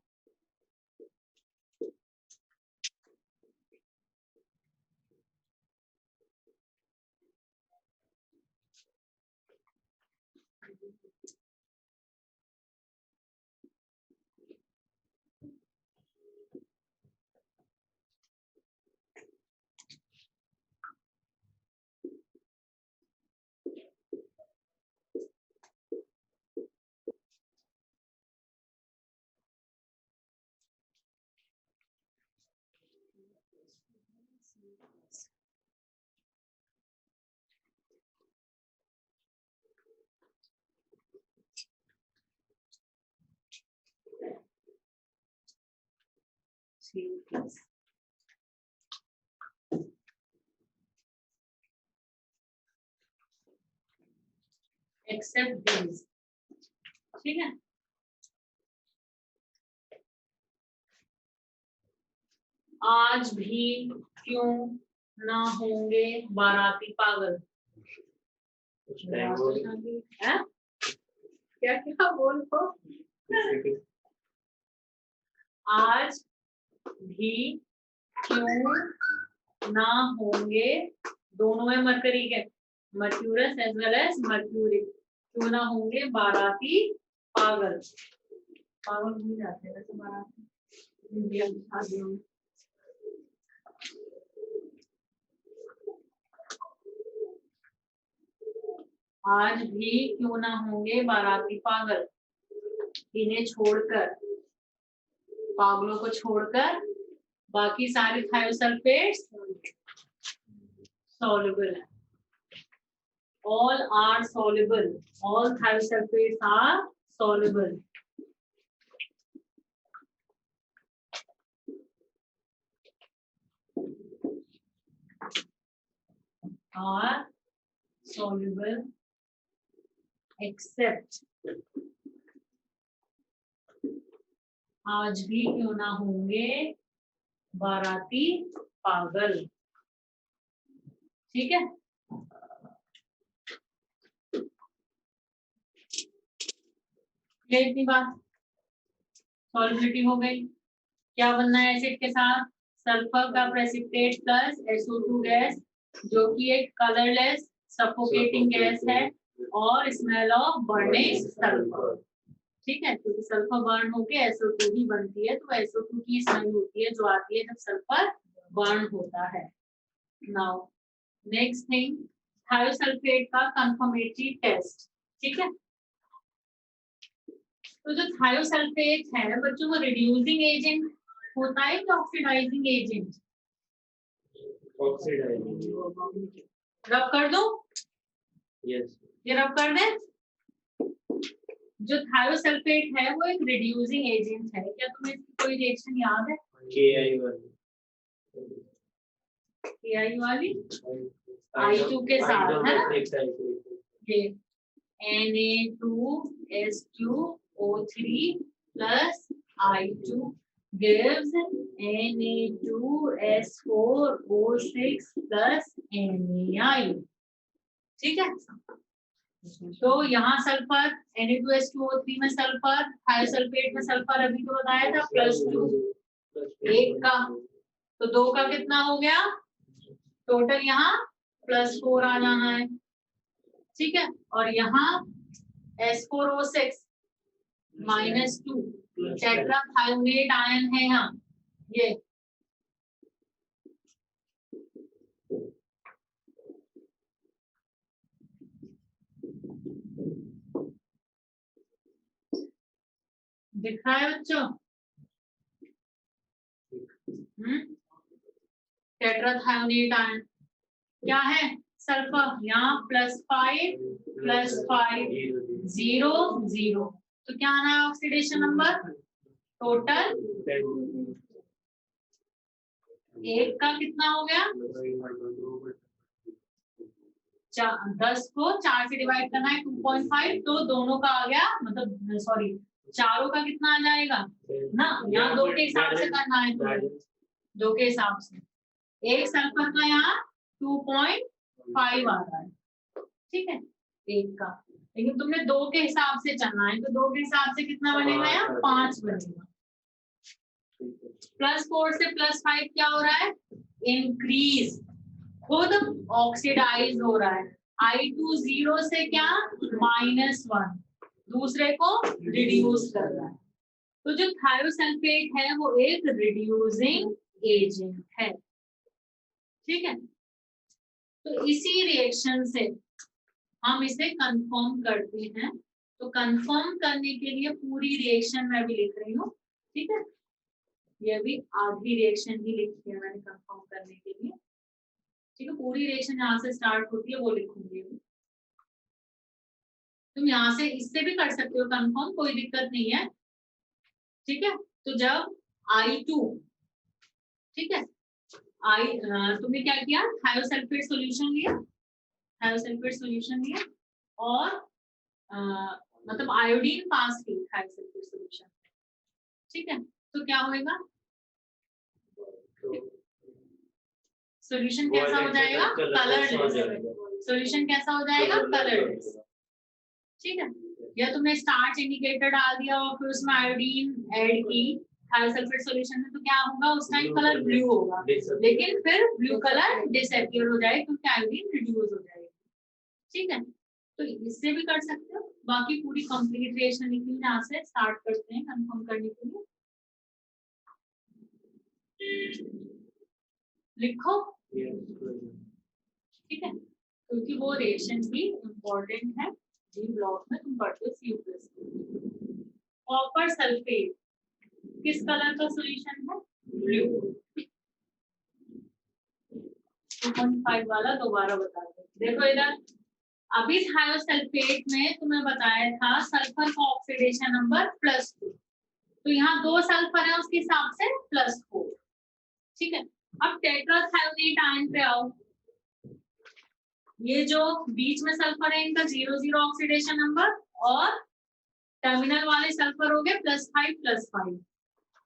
3+. Accept this, ठीक है। आज भी क्यों ना होंगे बाराती पागल। क्या क्या बोल को? आज भी क्यों ना होंगे, दोनों में मरकरी के, mercurous as well as mercury, क्यों ना होंगे बाराती पागल। पागल भूल जाते हैं वैसे बाराती शादियों में। आज भी क्यों ना होंगे बाराती पागल, इन्हें छोड़कर, पागलों को छोड़कर बाकी सारे थायोसल्फेट्स soluble है। All are soluble. All thiosulfates are soluble. Are soluble except, आज भी क्यों ना होंगे बाराती पागल, ठीक है। इतनी बात, सॉल्युबिलिटी हो गई। क्या बनना है एसिड के साथ? सल्फर का प्रेसिपिटेट प्लस SO2 गैस, जो कि एक कलरलेस सफोकेटिंग गैस है और स्मेल ऑफ बर्निंग सल्फर, ठीक है। क्योंकि सल्फर बर्न होके SO2 ही बनती है, तो SO2 की स्मेल होती है जो आती है जब सल्फर बर्न होता है। नाउ नेक्स्ट थिंग, थायोसल्फेट का कंफर्मेटरी टेस्ट, ठीक है। तो जो थायोसल्फेट है बच्चों, वो रिड्यूसिंग एजेंट होता है कि ऑक्सीडाइजिंग एजेंट? ऑक्सीडाइजिंग। रब कर दो? यस, ये रब कर दे। जो थायोसल्फेट है वो एक रिड्यूसिंग एजेंट है। क्या तुम्हें कोई रिएक्शन याद है? KI वाली I2 के साथ है ना, ये Na2H2O3 plus I2 gives Na2S4O6 plus NaI, ठीक है। तो यहाँ सल्फर Na2H2O3 में सल्फर, थायोसल्फेट में सल्फर अभी तो बताया था +2, एक का, तो 2 का कितना हो गया टोटल, यहाँ +4 आ जाना है, ठीक है। और यहाँ S4O6 -2 टेट्राथायोनेट आयन है यहाँ, ये दिख रहा है बच्चों? टेट्राथायोनेट आयन क्या है? सल्फर, यहाँ +5 +5 0 0, तो क्या आना है ऑक्सीडेशन नंबर टोटल? एक का कितना हो गया? 10 को 4 से डिवाइड करना है 2.5, तो दोनों का आ गया, मतलब सॉरी चारों का कितना आ जाएगा ना, यहाँ 2 के हिसाब से करना है, 2 के हिसाब से। एक सल्फर का यहाँ 2.5 आ रहा है, ठीक है, एक का, लेकिन तुमने 2 के हिसाब से चलना है, तो 2 के हिसाब से कितना बनेगा? यहाँ 5 बनेगा। +4 से +5 क्या हो रहा है? इंक्रीज, खुद ऑक्सीडाइज हो रहा है। I2 0 से क्या -1, दूसरे को रिड्यूस कर रहा है। तो जो थायोसल्फेट है वो एक रिड्यूसिंग एजेंट है, ठीक है। तो इसी रिएक्शन से हम इसे कंफर्म करते हैं। तो कंफर्म करने के लिए पूरी रिएक्शन मैं भी लिख रही हूँ, ठीक है। ये भी आधी रिएक्शन ही लिखी है मैंने कंफर्म करने के लिए, ठीक है। पूरी रिएक्शन यहाँ से स्टार्ट होती है वो लिखूंगी। तुम यहाँ से इससे भी कर सकते हो कंफर्म, कोई दिक्कत नहीं है, ठीक है। तो जब I2 ठीक है। तुमने क्या किया, थायोसल्फेट सॉल्यूशन लिया, थायोसल्फेट सॉल्यूशन लिया और मतलब आयोडीन पास की थायोसल्फेट सॉल्यूशन, ठीक है। तो क्या होएगा, सॉल्यूशन कैसा हो जाएगा, कलरलेस। सॉल्यूशन कैसा हो जाएगा, कलरलेस, ठीक है। या तुमने स्टार्च इंडिकेटर डाल दिया और फिर उसमें आयोडीन ऐड की थायोसल्फेट सॉल्यूशन में, तो क्या होगा, उस टाइम कलर ब्लू होगा, लेकिन फिर ब्लू कलर डिसअपियर हो जाएगा क्योंकि आयोडीन रिड्यूस हो जाएगा, ठीक है। तो इससे भी कर सकते हो। बाकी पूरी कंप्लीट रिएक्शन लिखी, यहाँ से स्टार्ट करते हैं कंफर्म करने के लिए। लिखो, ठीक है, क्योंकि वो रिएक्शन भी इम्पोर्टेंट है। जी ब्लॉक में तुम पढ़ते हो Cu+. कॉपर सल्फेट किस कलर का सॉल्यूशन है, ब्लू। 2.5 वाला दोबारा बता दो। देखो इधर अभी थायोसल्फेट में तुम्हें बताया था सल्फर का ऑक्सीडेशन नंबर +2, तो यहाँ 2 सल्फर है उसके हिसाब से +4, ठीक है। अब टेट्राथायोनेट आयन पे आओ, ये जो बीच में सल्फर है इनका 0 ऑक्सीडेशन नंबर और टर्मिनल वाले सल्फर हो गए +5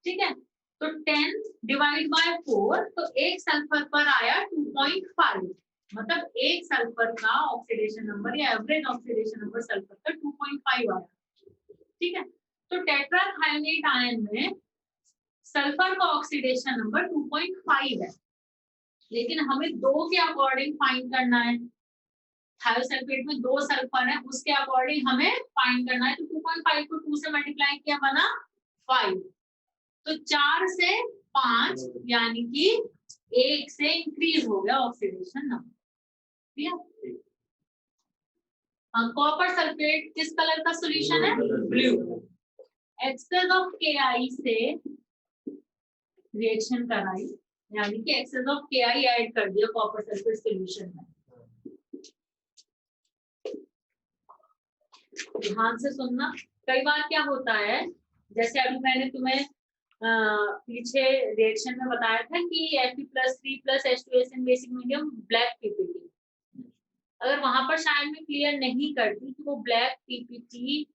ठीक है। तो 10 डिवाइड बाय 4, तो एक सल्फर पर आया 2.5, मतलब एक सल्फर का ऑक्सीडेशन नंबर या एवरेज ऑक्सीडेशन नंबर सल्फर का 2.5 आया, ठीक है। तो टेट्राथायोनेट आयन में सल्फर का ऑक्सीडेशन नंबर 2.5 है, लेकिन हमें 2 के अकॉर्डिंग फाइंड करना है। थायोसल्फेट में 2 सल्फर है, उसके अकॉर्डिंग हमें फाइंड करना है। तो 2.5 को 2 से मल्टीप्लाई किया, बना 5, तो 4 से 5 यानी कि 1 से इंक्रीज हो गया ऑक्सीडेशन नंबर, ठीक है। कॉपर सल्फेट किस कलर का सॉल्यूशन है, ब्लू। एक्सेस ऑफ Ki से रिएक्शन कराई, यानी कि एक्सेस ऑफ Ki ऐड कर दिया कॉपर सल्फेट सॉल्यूशन में। ध्यान से सुनना, कई बार क्या होता है, जैसे अभी मैंने तुम्हें पीछे रिएक्शन में बताया था कि Fe+3+H2SN basic medium black PPT, अगर वहां पर शायद मैं क्लियर नहीं करती कि वो ब्लैक पीपीटी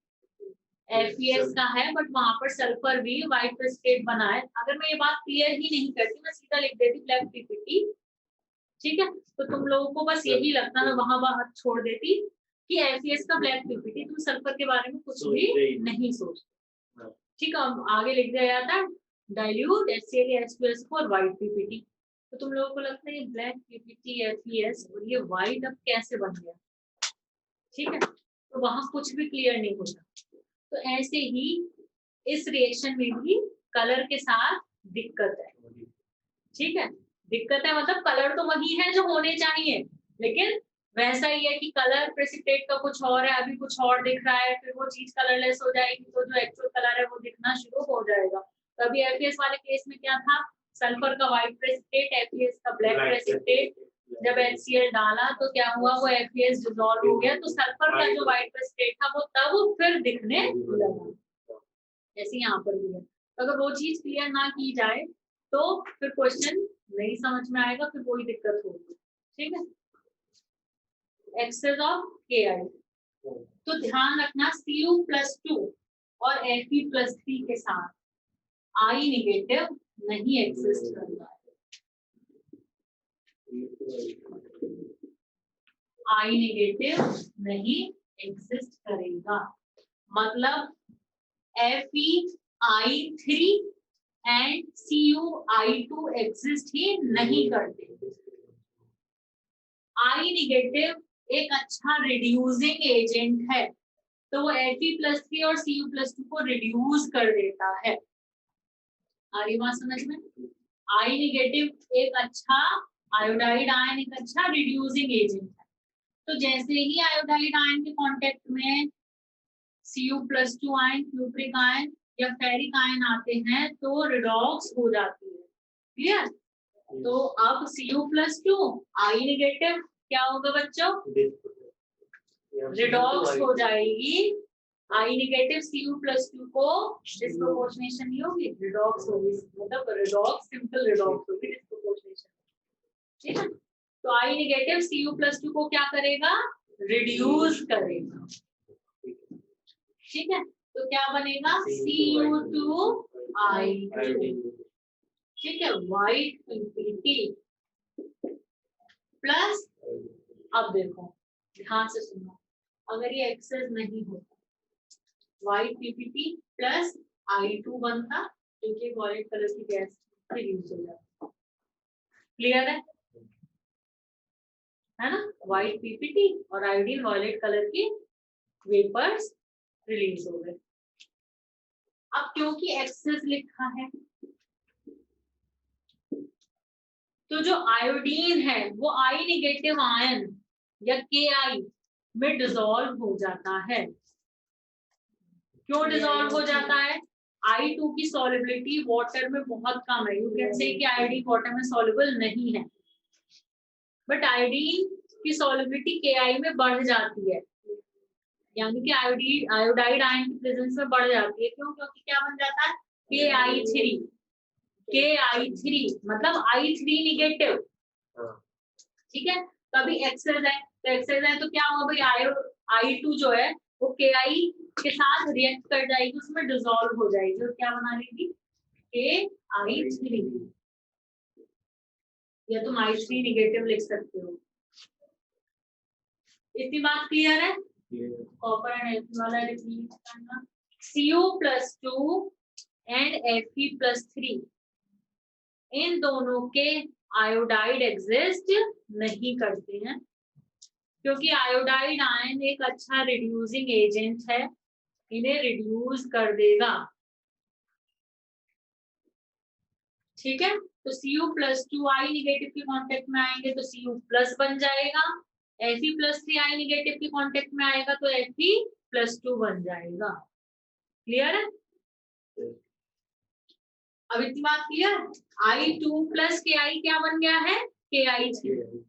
FeS का है, बट वहां पर सल्फर भी व्हाइट प्रेसिपिटेट बना है, अगर मैं ये बात क्लियर ही नहीं करती, मैं सीधा लिख देती ब्लैक पीपीटी, ठीक है। तो तुम लोगों को बस यही लगता, मैं वहां बात छोड़ देती कि FeS का ब्लैक पीपीटी, तुम सल्फर के बारे में कुछ भी नहीं सोचते, ठीक है। आगे लिख दिया जाता डाइल्यूट HCl व्हाइट पीपीटी, तो तुम लोगों को लगता है ये ब्लैक पीपीटी FeS और ये व्हाइट अब कैसे बन गया, ठीक है। तो वहां कुछ भी क्लियर नहीं होता। तो ऐसे ही इस रिएक्शन में भी कलर के साथ दिक्कत है, ठीक है। दिक्कत है मतलब कलर तो वही है जो होने चाहिए, लेकिन वैसा ही है कि कलर प्रेसिपिटेट का कुछ और है, अभी कुछ और दिख रहा है, फिर वो चीज कलरलेस हो जाएगी, तो जो एक्चुअल कलर है वो दिखना शुरू हो जाएगा। तो अभी FeS वाले केस में क्या था, सल्फर का व्हाइट प्रेसिपिटेट, FeS का ब्लैक प्रेसिपिटेट, जब HCl डाला तो क्या हुआ, वो FeS डिसॉल्व हो गया, तो सल्फर का जो व्हाइट प्रेसिपिटेट था वो तब फिर दिखने लगा, जैसे यहाँ पर भी है। तो अगर वो चीज क्लियर ना की जाए तो फिर क्वेश्चन नहीं समझ में आएगा, फिर वही दिक्कत होगी, ठीक है। एक्सेस ऑफ Ki, तो ध्यान रखना Cu+2 और Fe+3 के साथ I नेगेटिव नहीं एग्जिस्ट करता है, I नेगेटिव नहीं एग्जिस्ट करेगा, मतलब Fe(I3) एंड Cu(I2) एग्जिस्ट ही नहीं करते। I नेगेटिव एक अच्छा रिड्यूसिंग एजेंट है, तो वो Fe+3 और Cu+2 को रिड्यूस कर देता है। आ रही बात समझ में? I नेगेटिव एक अच्छा आयोडाइड आयन, एक अच्छा रिड्यूसिंग एजेंट है। तो जैसे ही आयोडाइड आयन के कांटेक्ट में Cu+2 आयन, क्यूप्रिक आयन या फेरिक आयन आते हैं तो रिडॉक्स हो जाती है, क्लियर। तो अब Cu+2 I नेगेटिव क्या होगा बच्चों, रिडॉक्स हो जाएगी आई नेगेटिव Cu+2 को डिस्प्रोपोर्शनेशन नहीं होगी, रिडॉक्स होगी, मतलब रिडॉक्स, सिंपल रिडॉक्स होगी, डिस्प्रोपोर्शनेशन। ठीक है, तो आई नेगेटिव Cu+2 को क्या करेगा, रिड्यूस करेगा। ठीक है, तो क्या बनेगा Cu2I2। ठीक है, व्हाइट पीपीटी प्लस, अब देखो ध्यान से सुनो, अगर ये एक्सेस नहीं होता व्हाइट पीपीटी प्लस I2 बनता, क्योंकि वॉयलेट कलर की गैस रिड्यूस हो जाती। क्लियर है ना, व्हाइट पीपीटी और आयोडीन वॉयलेट कलर की वेपर्स रिलीज हो गए। अब क्योंकि एक्सेस लिखा है, तो जो आयोडीन है वो आई नेगेटिव आयन या Ki में डिसॉल्व हो जाता है। क्यों डिसॉल्व हो जाता है, I2 की सॉल्युबिलिटी वाटर में बहुत कम है। यू कैन से कि आयोडीन वाटर में सॉल्युबल नहीं है, बट आयोडीन की सॉल्युबिलिटी Ki में बढ़ जाती है, यानी कि आयोडाइड आयन की प्रेजेंस में बढ़ जाती है। क्यों, क्योंकि क्या बन जाता है Ki3, Ki3 मतलब I3 निगेटिव। ठीक है, कभी एक्सेस है तो एक्सेस है तो क्या होगा भाई, I2 जो है वो Ki के साथ रिएक्ट कर जाएगी, उसमें डिसॉल्व हो जाएगी और क्या बना लेगी Ki3, या तुम I3 निगेटिव लिख सकते हो। इतनी बात क्लियर है। कॉपर एंड Fe वाला रिपीट करना, Cu+2 एंड Fe+3 इन दोनों के आयोडाइड एग्जिस्ट नहीं करते हैं, क्योंकि आयोडाइड आयन एक अच्छा रिड्यूसिंग एजेंट है, इन्हें रिड्यूस कर देगा। ठीक है, तो Cu+2 आई नेगेटिव के कांटेक्ट में आएंगे तो Cu+ बन जाएगा, Fe+3 आई नेगेटिव के कांटेक्ट में आएगा तो Fe+2 बन जाएगा। क्लियर है, अब इतनी बात क्लियर। I2 + Ki क्या बन गया है Ki3,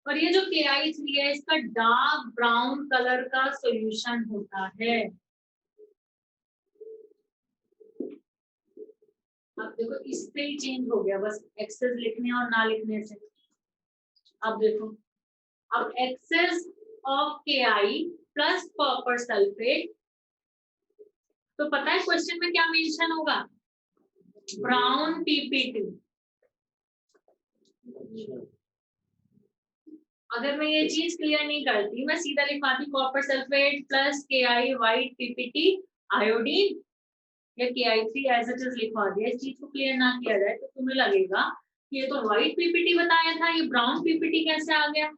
और ये जो Ki3 है इसका डार्क ब्राउन कलर का सॉल्यूशन होता है। अब देखो इससे ही चेंज हो गया, बस एक्सेस लिखने और ना लिखने से। अब देखो, अब excess of Ki plus copper sulphate, तो पता है क्वेश्चन में क्या मेंशन होगा, ब्राउन पीपीटी। अगर मैं ये चीज क्लियर नहीं करती, मैं सीधा लिखवाती copper sulphate plus Ki white PPT iodine, या Ki3 एज इट इज लिखवा दिया। इस चीज को क्लियर ना किया जाए तो तुम्हें लगेगा कि ये तो व्हाइट पीपीटी बताया था, ये ब्राउन पीपीटी कैसे आ गया।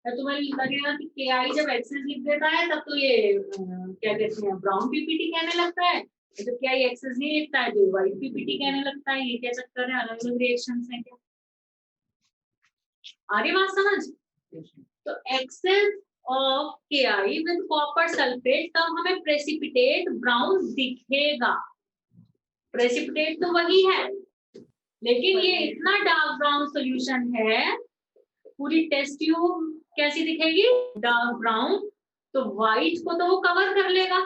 तो तुम्हें लगेगा कि Ki जब एक्सेस लिख देता है तब तो ये क्या कहते हैं ब्राउन पीपीटी कहने लगता है, जब Ki एक्सेस नहीं लिखता है तो व्हाइट पीपीटी कहने लगता है। ये क्या चक्कर है, अलग अलग रिएक्शंस हैं क्या, आ रही बात समझ। तो excess of Ki with copper sulphate तब हमें प्रेसिपिटेट ब्राउन दिखेगा। प्रेसिपिटेट तो वही है, लेकिन ये इतना डार्क ब्राउन सॉल्यूशन है, पूरी टेस्ट ट्यूब कैसी दिखेगी, डार्क ब्राउन, तो व्हाइट को तो वो कवर कर लेगा,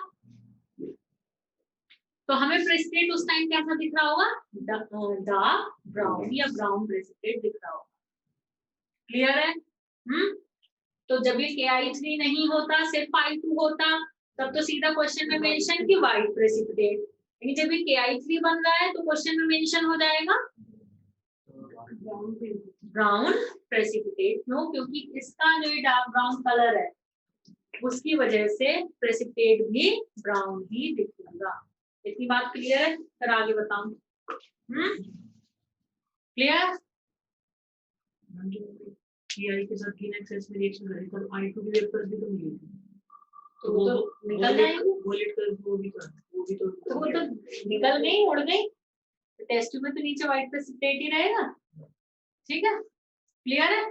तो हमें प्रेसिपिटेट उस टाइम कैसा दिख रहा होगा, डार्क ब्राउन या ब्राउन प्रेसिपिटेट दिख रहा होगा। क्लियर है। तो जब ये Ki3 नहीं होता, सिर्फ I2 होता, तब तो सीधा क्वेश्चन में मेंशन कि व्हाइट प्रेसिपिटेट, लेकिन जब ये Ki3 बन रहा है तो क्वेश्चन में मेंशन हो जाएगा ब्राउन प्रेसिपिटेट। क्यों, क्योंकि इसका जो डार्क ब्राउन कलर है उसकी वजह से प्रेसिपिटेट भी ब्राउन ही दिखेगा। इतनी बात क्लियर है, फिर आगे बताऊं। क्लियर। Ki के साथ तीन एक्सेस में रिएक्शन करें तो I2 की वेपर भी तो मिलेगी, तो वो तो निकल जाएंगे, वो भी तो निकल गई, उड़ गई, तो टेस्ट में तो नीचे व्हाइट प्रेसिपिटेट ही रहेगा। ठीक है, क्लियर है।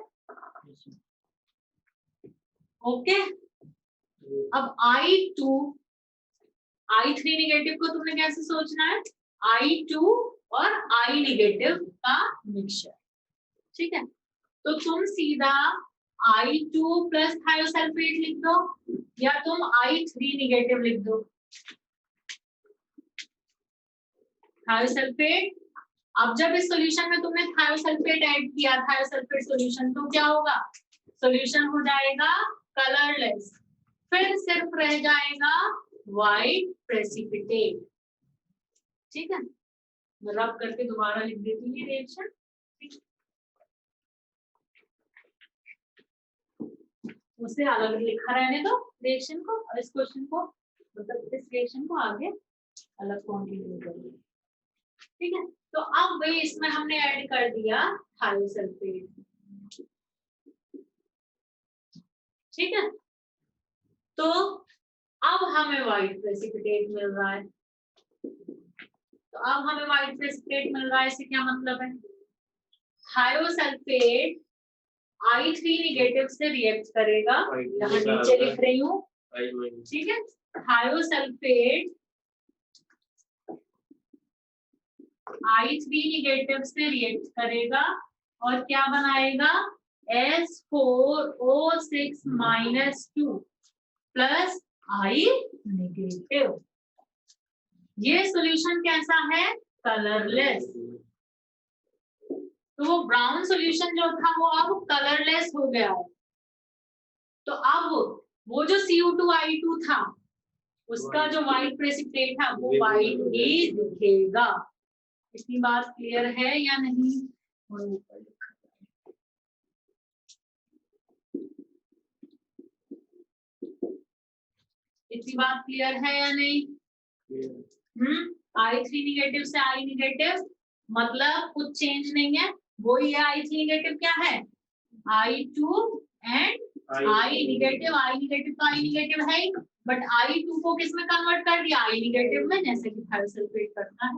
ओके, अब I2 I3 नेगेटिव को तुमने कैसे सोचना है, I2 और I नेगेटिव का मिक्सचर। ठीक है, तो तुम सीधा I2 प्लस थायोसल्फेट लिख दो या तुम I3 निगेटिव लिख दो। थायोसल्फेट, अब जब इस सॉल्यूशन में तुमने थायोसल्फेट ऐड किया, थायोसल्फेट सॉल्यूशन, तो क्या होगा? सॉल्यूशन हो जाएगा कलरलेस, फिर सिर्फ रह जाएगा व्हाइट प्रेसिपिटेट। ठीक है, मैं रब करके दोबारा लिख देती हूँ रिएक्शन। उसे अलग लिखा रहने दो रिएक्शन को, और इस क्वेश्चन को, मतलब इस रिएक्शन को आगे अलग कंटिन्यू करेंगे। ठीक है, तो अब वही इसमें हमने ऐड कर दिया थायोसल्फेट। ठीक है, तो अब हमें व्हाइट प्रेसिपिटेट मिल रहा है। तो अब हमें व्हाइट प्रेसिपिटेट मिल रहा है, इससे क्या मतलब है? थायोसल्फेट I3 निगेटिव से रिएक्ट करेगा, यहाँ नीचे लिख रही हूँ। ठीक है, थायोसल्फेट I3 निगेटिव से रिएक्ट करेगा और क्या बनाएगा? S4O6 -2 plus I negative. ये सॉल्यूशन कैसा है? कलरलेस। तो वो ब्राउन सॉल्यूशन जो था वो अब कलरलेस हो गया है। तो अब वो जो Cu2I2 था उसका जो व्हाइट प्रेसिपिटेट था वो व्हाइट ही दिखेगा। इतनी बात क्लियर है या नहीं? इतनी बात क्लियर है या नहीं? I3 निगेटिव से I निगेटिव मतलब कुछ चेंज नहीं है, वही है। I3 निगेटिव क्या है? I2 and I negative. I negative तो I निगेटिव है ही, बट I2 को किस में कन्वर्ट कर दिया? I निगेटिव में, जैसे कि थायोसल्फेट करता है।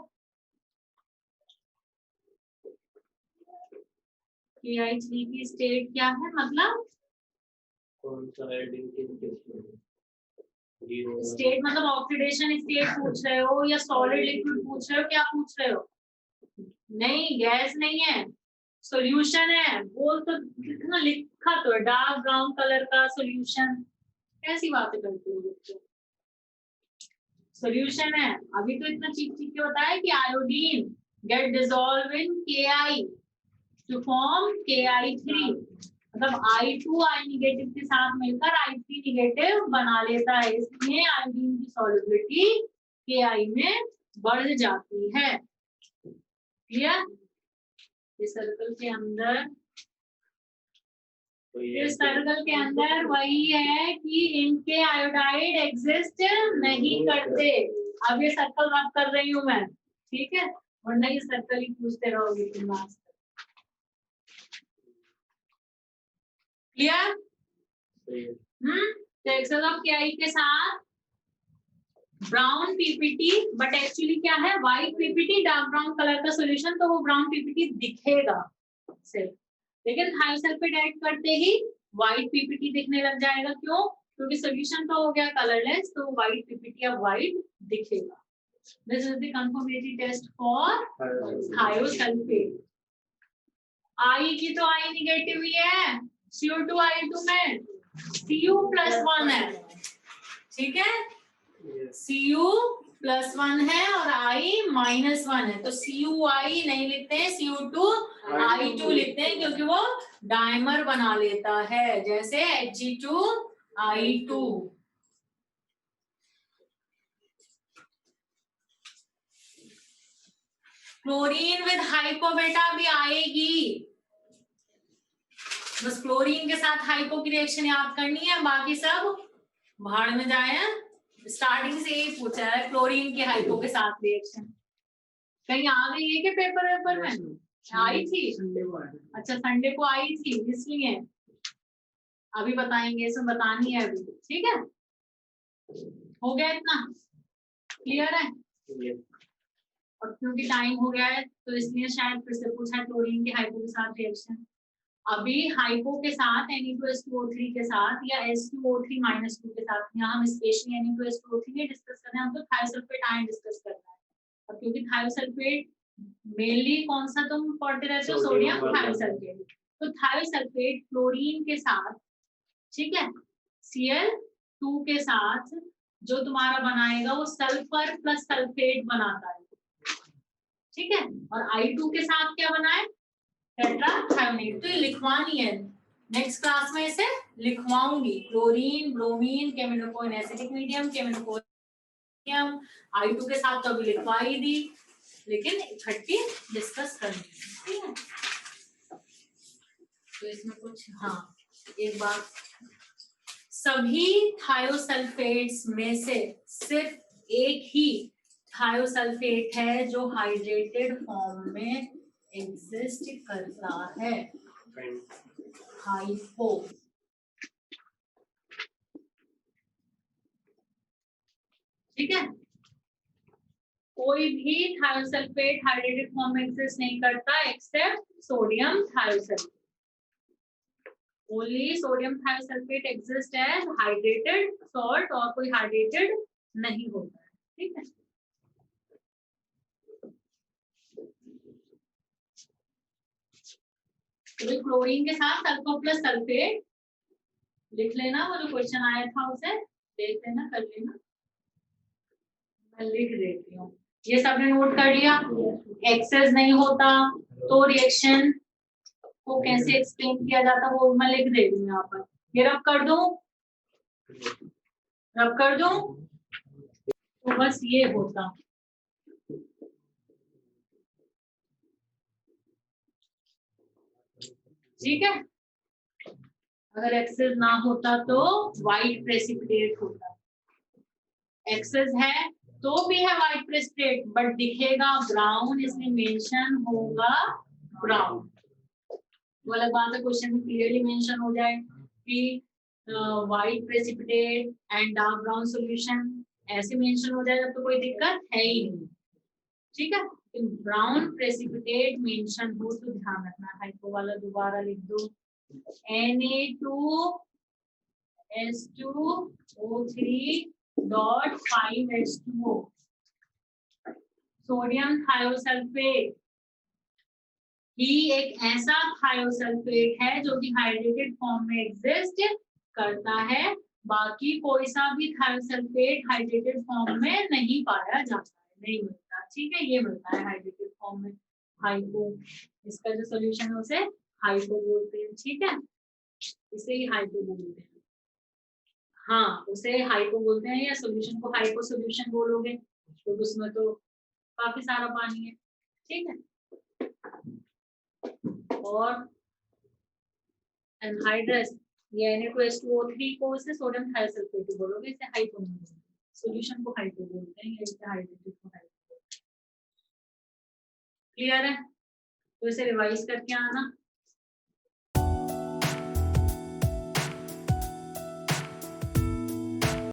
I3 की स्टेट क्या है? मतलब स्टेट मतलब ऑक्सीडेशन स्टेट पूछ रहे हो या सॉलिड लिक्विड पूछ रहे हो, क्या पूछ रहे हो? नहीं, गैस नहीं है, सॉल्यूशन है। बोल तो कितना लिखा तो है, डार्क ब्राउन कलर का सॉल्यूशन। कैसी बातें करते हो बच्चों? सॉल्यूशन है। अभी तो इतना चीख चीख के बताया कि iodine get dissolve in Ki to form Ki3, मतलब I2 I निगेटिव के साथ मिलकर I3 निगेटिव बना लेता है, इसलिए आयोडीन की सॉल्युबिलिटी Ki में बढ़ जाती है। क्लियर? इस सर्कल के अंदर, इस सर्कल के अंदर वही है कि इनके आयोडाइड एग्जिस्ट नहीं करते। अब ये सर्कल रब कर रही हूं मैं, ठीक है, वरना ये सर्कल ही पूछते रहोगे तुम लास्ट। क्लियर? तो एक्सेल ऑफ Ki के साथ ब्राउन पीपीटी, बट एक्चुअली क्या है? White PPT, dark brown colour का सॉल्यूशन, तो वो ब्राउन पीपीटी दिखेगा सिर्फ, लेकिन थायोसल्फेट ऐड करते ही व्हाइट पीपीटी दिखने लग जाएगा। क्यों? क्योंकि सॉल्यूशन तो हो गया कलरलेस, तो व्हाइट पीपीटी अब व्हाइट दिखेगा। This is the confirmatory test for thiosulphate. आई की तो आई निगेटिव ही है, Cu2I2 में Cu+1 है, ठीक है, Cu+1 है और I-1 है, तो Cu(I) नहीं लिखते हैं, Cu2I2 लिखते हैं, क्योंकि वो डाइमर बना लेता है, जैसे Hg2I2। क्लोरीन विद हाइपो बेटा भी आएगी, बस क्लोरीन के साथ हाइपो की रिएक्शन याद करनी है, बाकी सब भाड़ में जाए। स्टार्टिंग से यही पूछा है, क्लोरीन की हाइपो के साथ रिएक्शन कहीं आ गई है कि पेपर में आई थी? अच्छा, संडे को आई थी, इसलिए अभी बताएंगे, इसमें बतानी है अभी। ठीक है, हो गया इतना? क्लियर है? और क्योंकि टाइम हो गया है तो इसलिए शायद फिर से पूछा है क्लोरीन के हाइपो के साथ रिएक्शन। अभी हाइपो के साथ Na2SO3 के साथ या S2O3 - 2 के साथ, यहाँ हम स्पेशली Na2SO3 में डिस्कस कर रहे हैं, हमको थायोसल्फेट आयन डिस्कस करना है। अब क्योंकि थायोसल्फेट मेनली कौन सा तुम पढ़ते रहते हो? सोडियम थायोसल्फेट, तो थायोसल्फेट क्लोरीन के साथ, ठीक है, Cl2 के साथ जो तुम्हारा बनाएगा वो सल्फर प्लस सल्फेट बनाता है, ठीक है। और I2 के साथ क्या बनाए, टेट्राथायोनेट। तो ये लिखवानी है, नेक्स्ट क्लास में इसे लिखवाऊंगी। क्लोरीन, ब्रोमीन, केमिनोको इन एसिडिक मीडियम, केमिनोको I2 के साथ तो अभी लिखवा ही दी, लेकिन इकट्ठी डिस्कस करनी है, ठीक है। तो इसमें कुछ, हाँ एक बात, सभी थायोसल्फेट्स में से सिर्फ एक ही थायोसल्फेट है जो हाइड्रेटेड फॉर्म में एग्जिस्ट करता है, हाइपो। ठीक है, कोई भी थायोसल्फेट हाइड्रेटेड फॉर्म में एग्जिस्ट नहीं करता except sodium thiosulphate. Only sodium thiosulphate exist as hydrated salt, और कोई हाइड्रेटेड नहीं होता है, ठीक है। तो क्लोरीन के साथ सल्फर प्लस सल्फेट लिख लेना, वो जो क्वेश्चन आया था उसे देख लेना, कर लेना, मैं लिख देती हूँ। ये सबने नोट कर लिया। एक्सेस नहीं होता तो रिएक्शन को कैसे एक्सप्लेन किया जाता वो मैं लिख दे रही हूँ यहाँ पर। ये रब कर दूं, रब कर दूं, तो बस ये होता, ठीक है। अगर एक्सेस ना होता तो व्हाइट प्रेसिपिटेट होता, एक्सेस है तो भी है व्हाइट प्रेसिपिटेट बट दिखेगा ब्राउन, इसलिए मेंशन होगा ब्राउन। वो अलग बात है, क्वेश्चन में क्लियरली मेंशन हो जाए कि white precipitate and dark brown solution, ऐसे मेंशन हो जाए जब तो कोई दिक्कत है ही नहीं, ठीक है। ब्राउन प्रेसिपिटेट मेंशन हो तो ध्यान रखना, हाइपो वाला दोबारा लिख दो, Na2S2O3.5H2O, सोडियम थायोसल्फेट ही एक ऐसा थायोसल्फेट है जो कि हाइड्रेटेड फॉर्म में एग्जिस्ट करता है, बाकी कोई सा भी थायोसल्फेट हाइड्रेटेड फॉर्म में नहीं पाया जाता है, नहीं मिलता, ठीक है। ये मिलता है हाइड्रेटेड फॉर्म में, हाइपो। इसका जो सोल्यूशन है उसे हाइपो बोलते हैं, ठीक है, इसे ही हाइपो बोलते हैं। हाँ, उसे हाइपो बोलते हैं, या सोल्यूशन को हाइपो सोल्यूशन बोलोगे तो उसमें तो काफी सारा पानी है, ठीक है। और एनहाइड्रस, ये Na2S2O3 को इसे सोडियम थायोसल्फेट बोलोगे, इसे हाइपो नहीं बोलोगे, सोल्यूशन को हाइपो बोलते हैं, या इसे हाइड्रेटेड को हाइपो बोलते हैं। क्लियर है, तो इसे रिवाइज करके आना।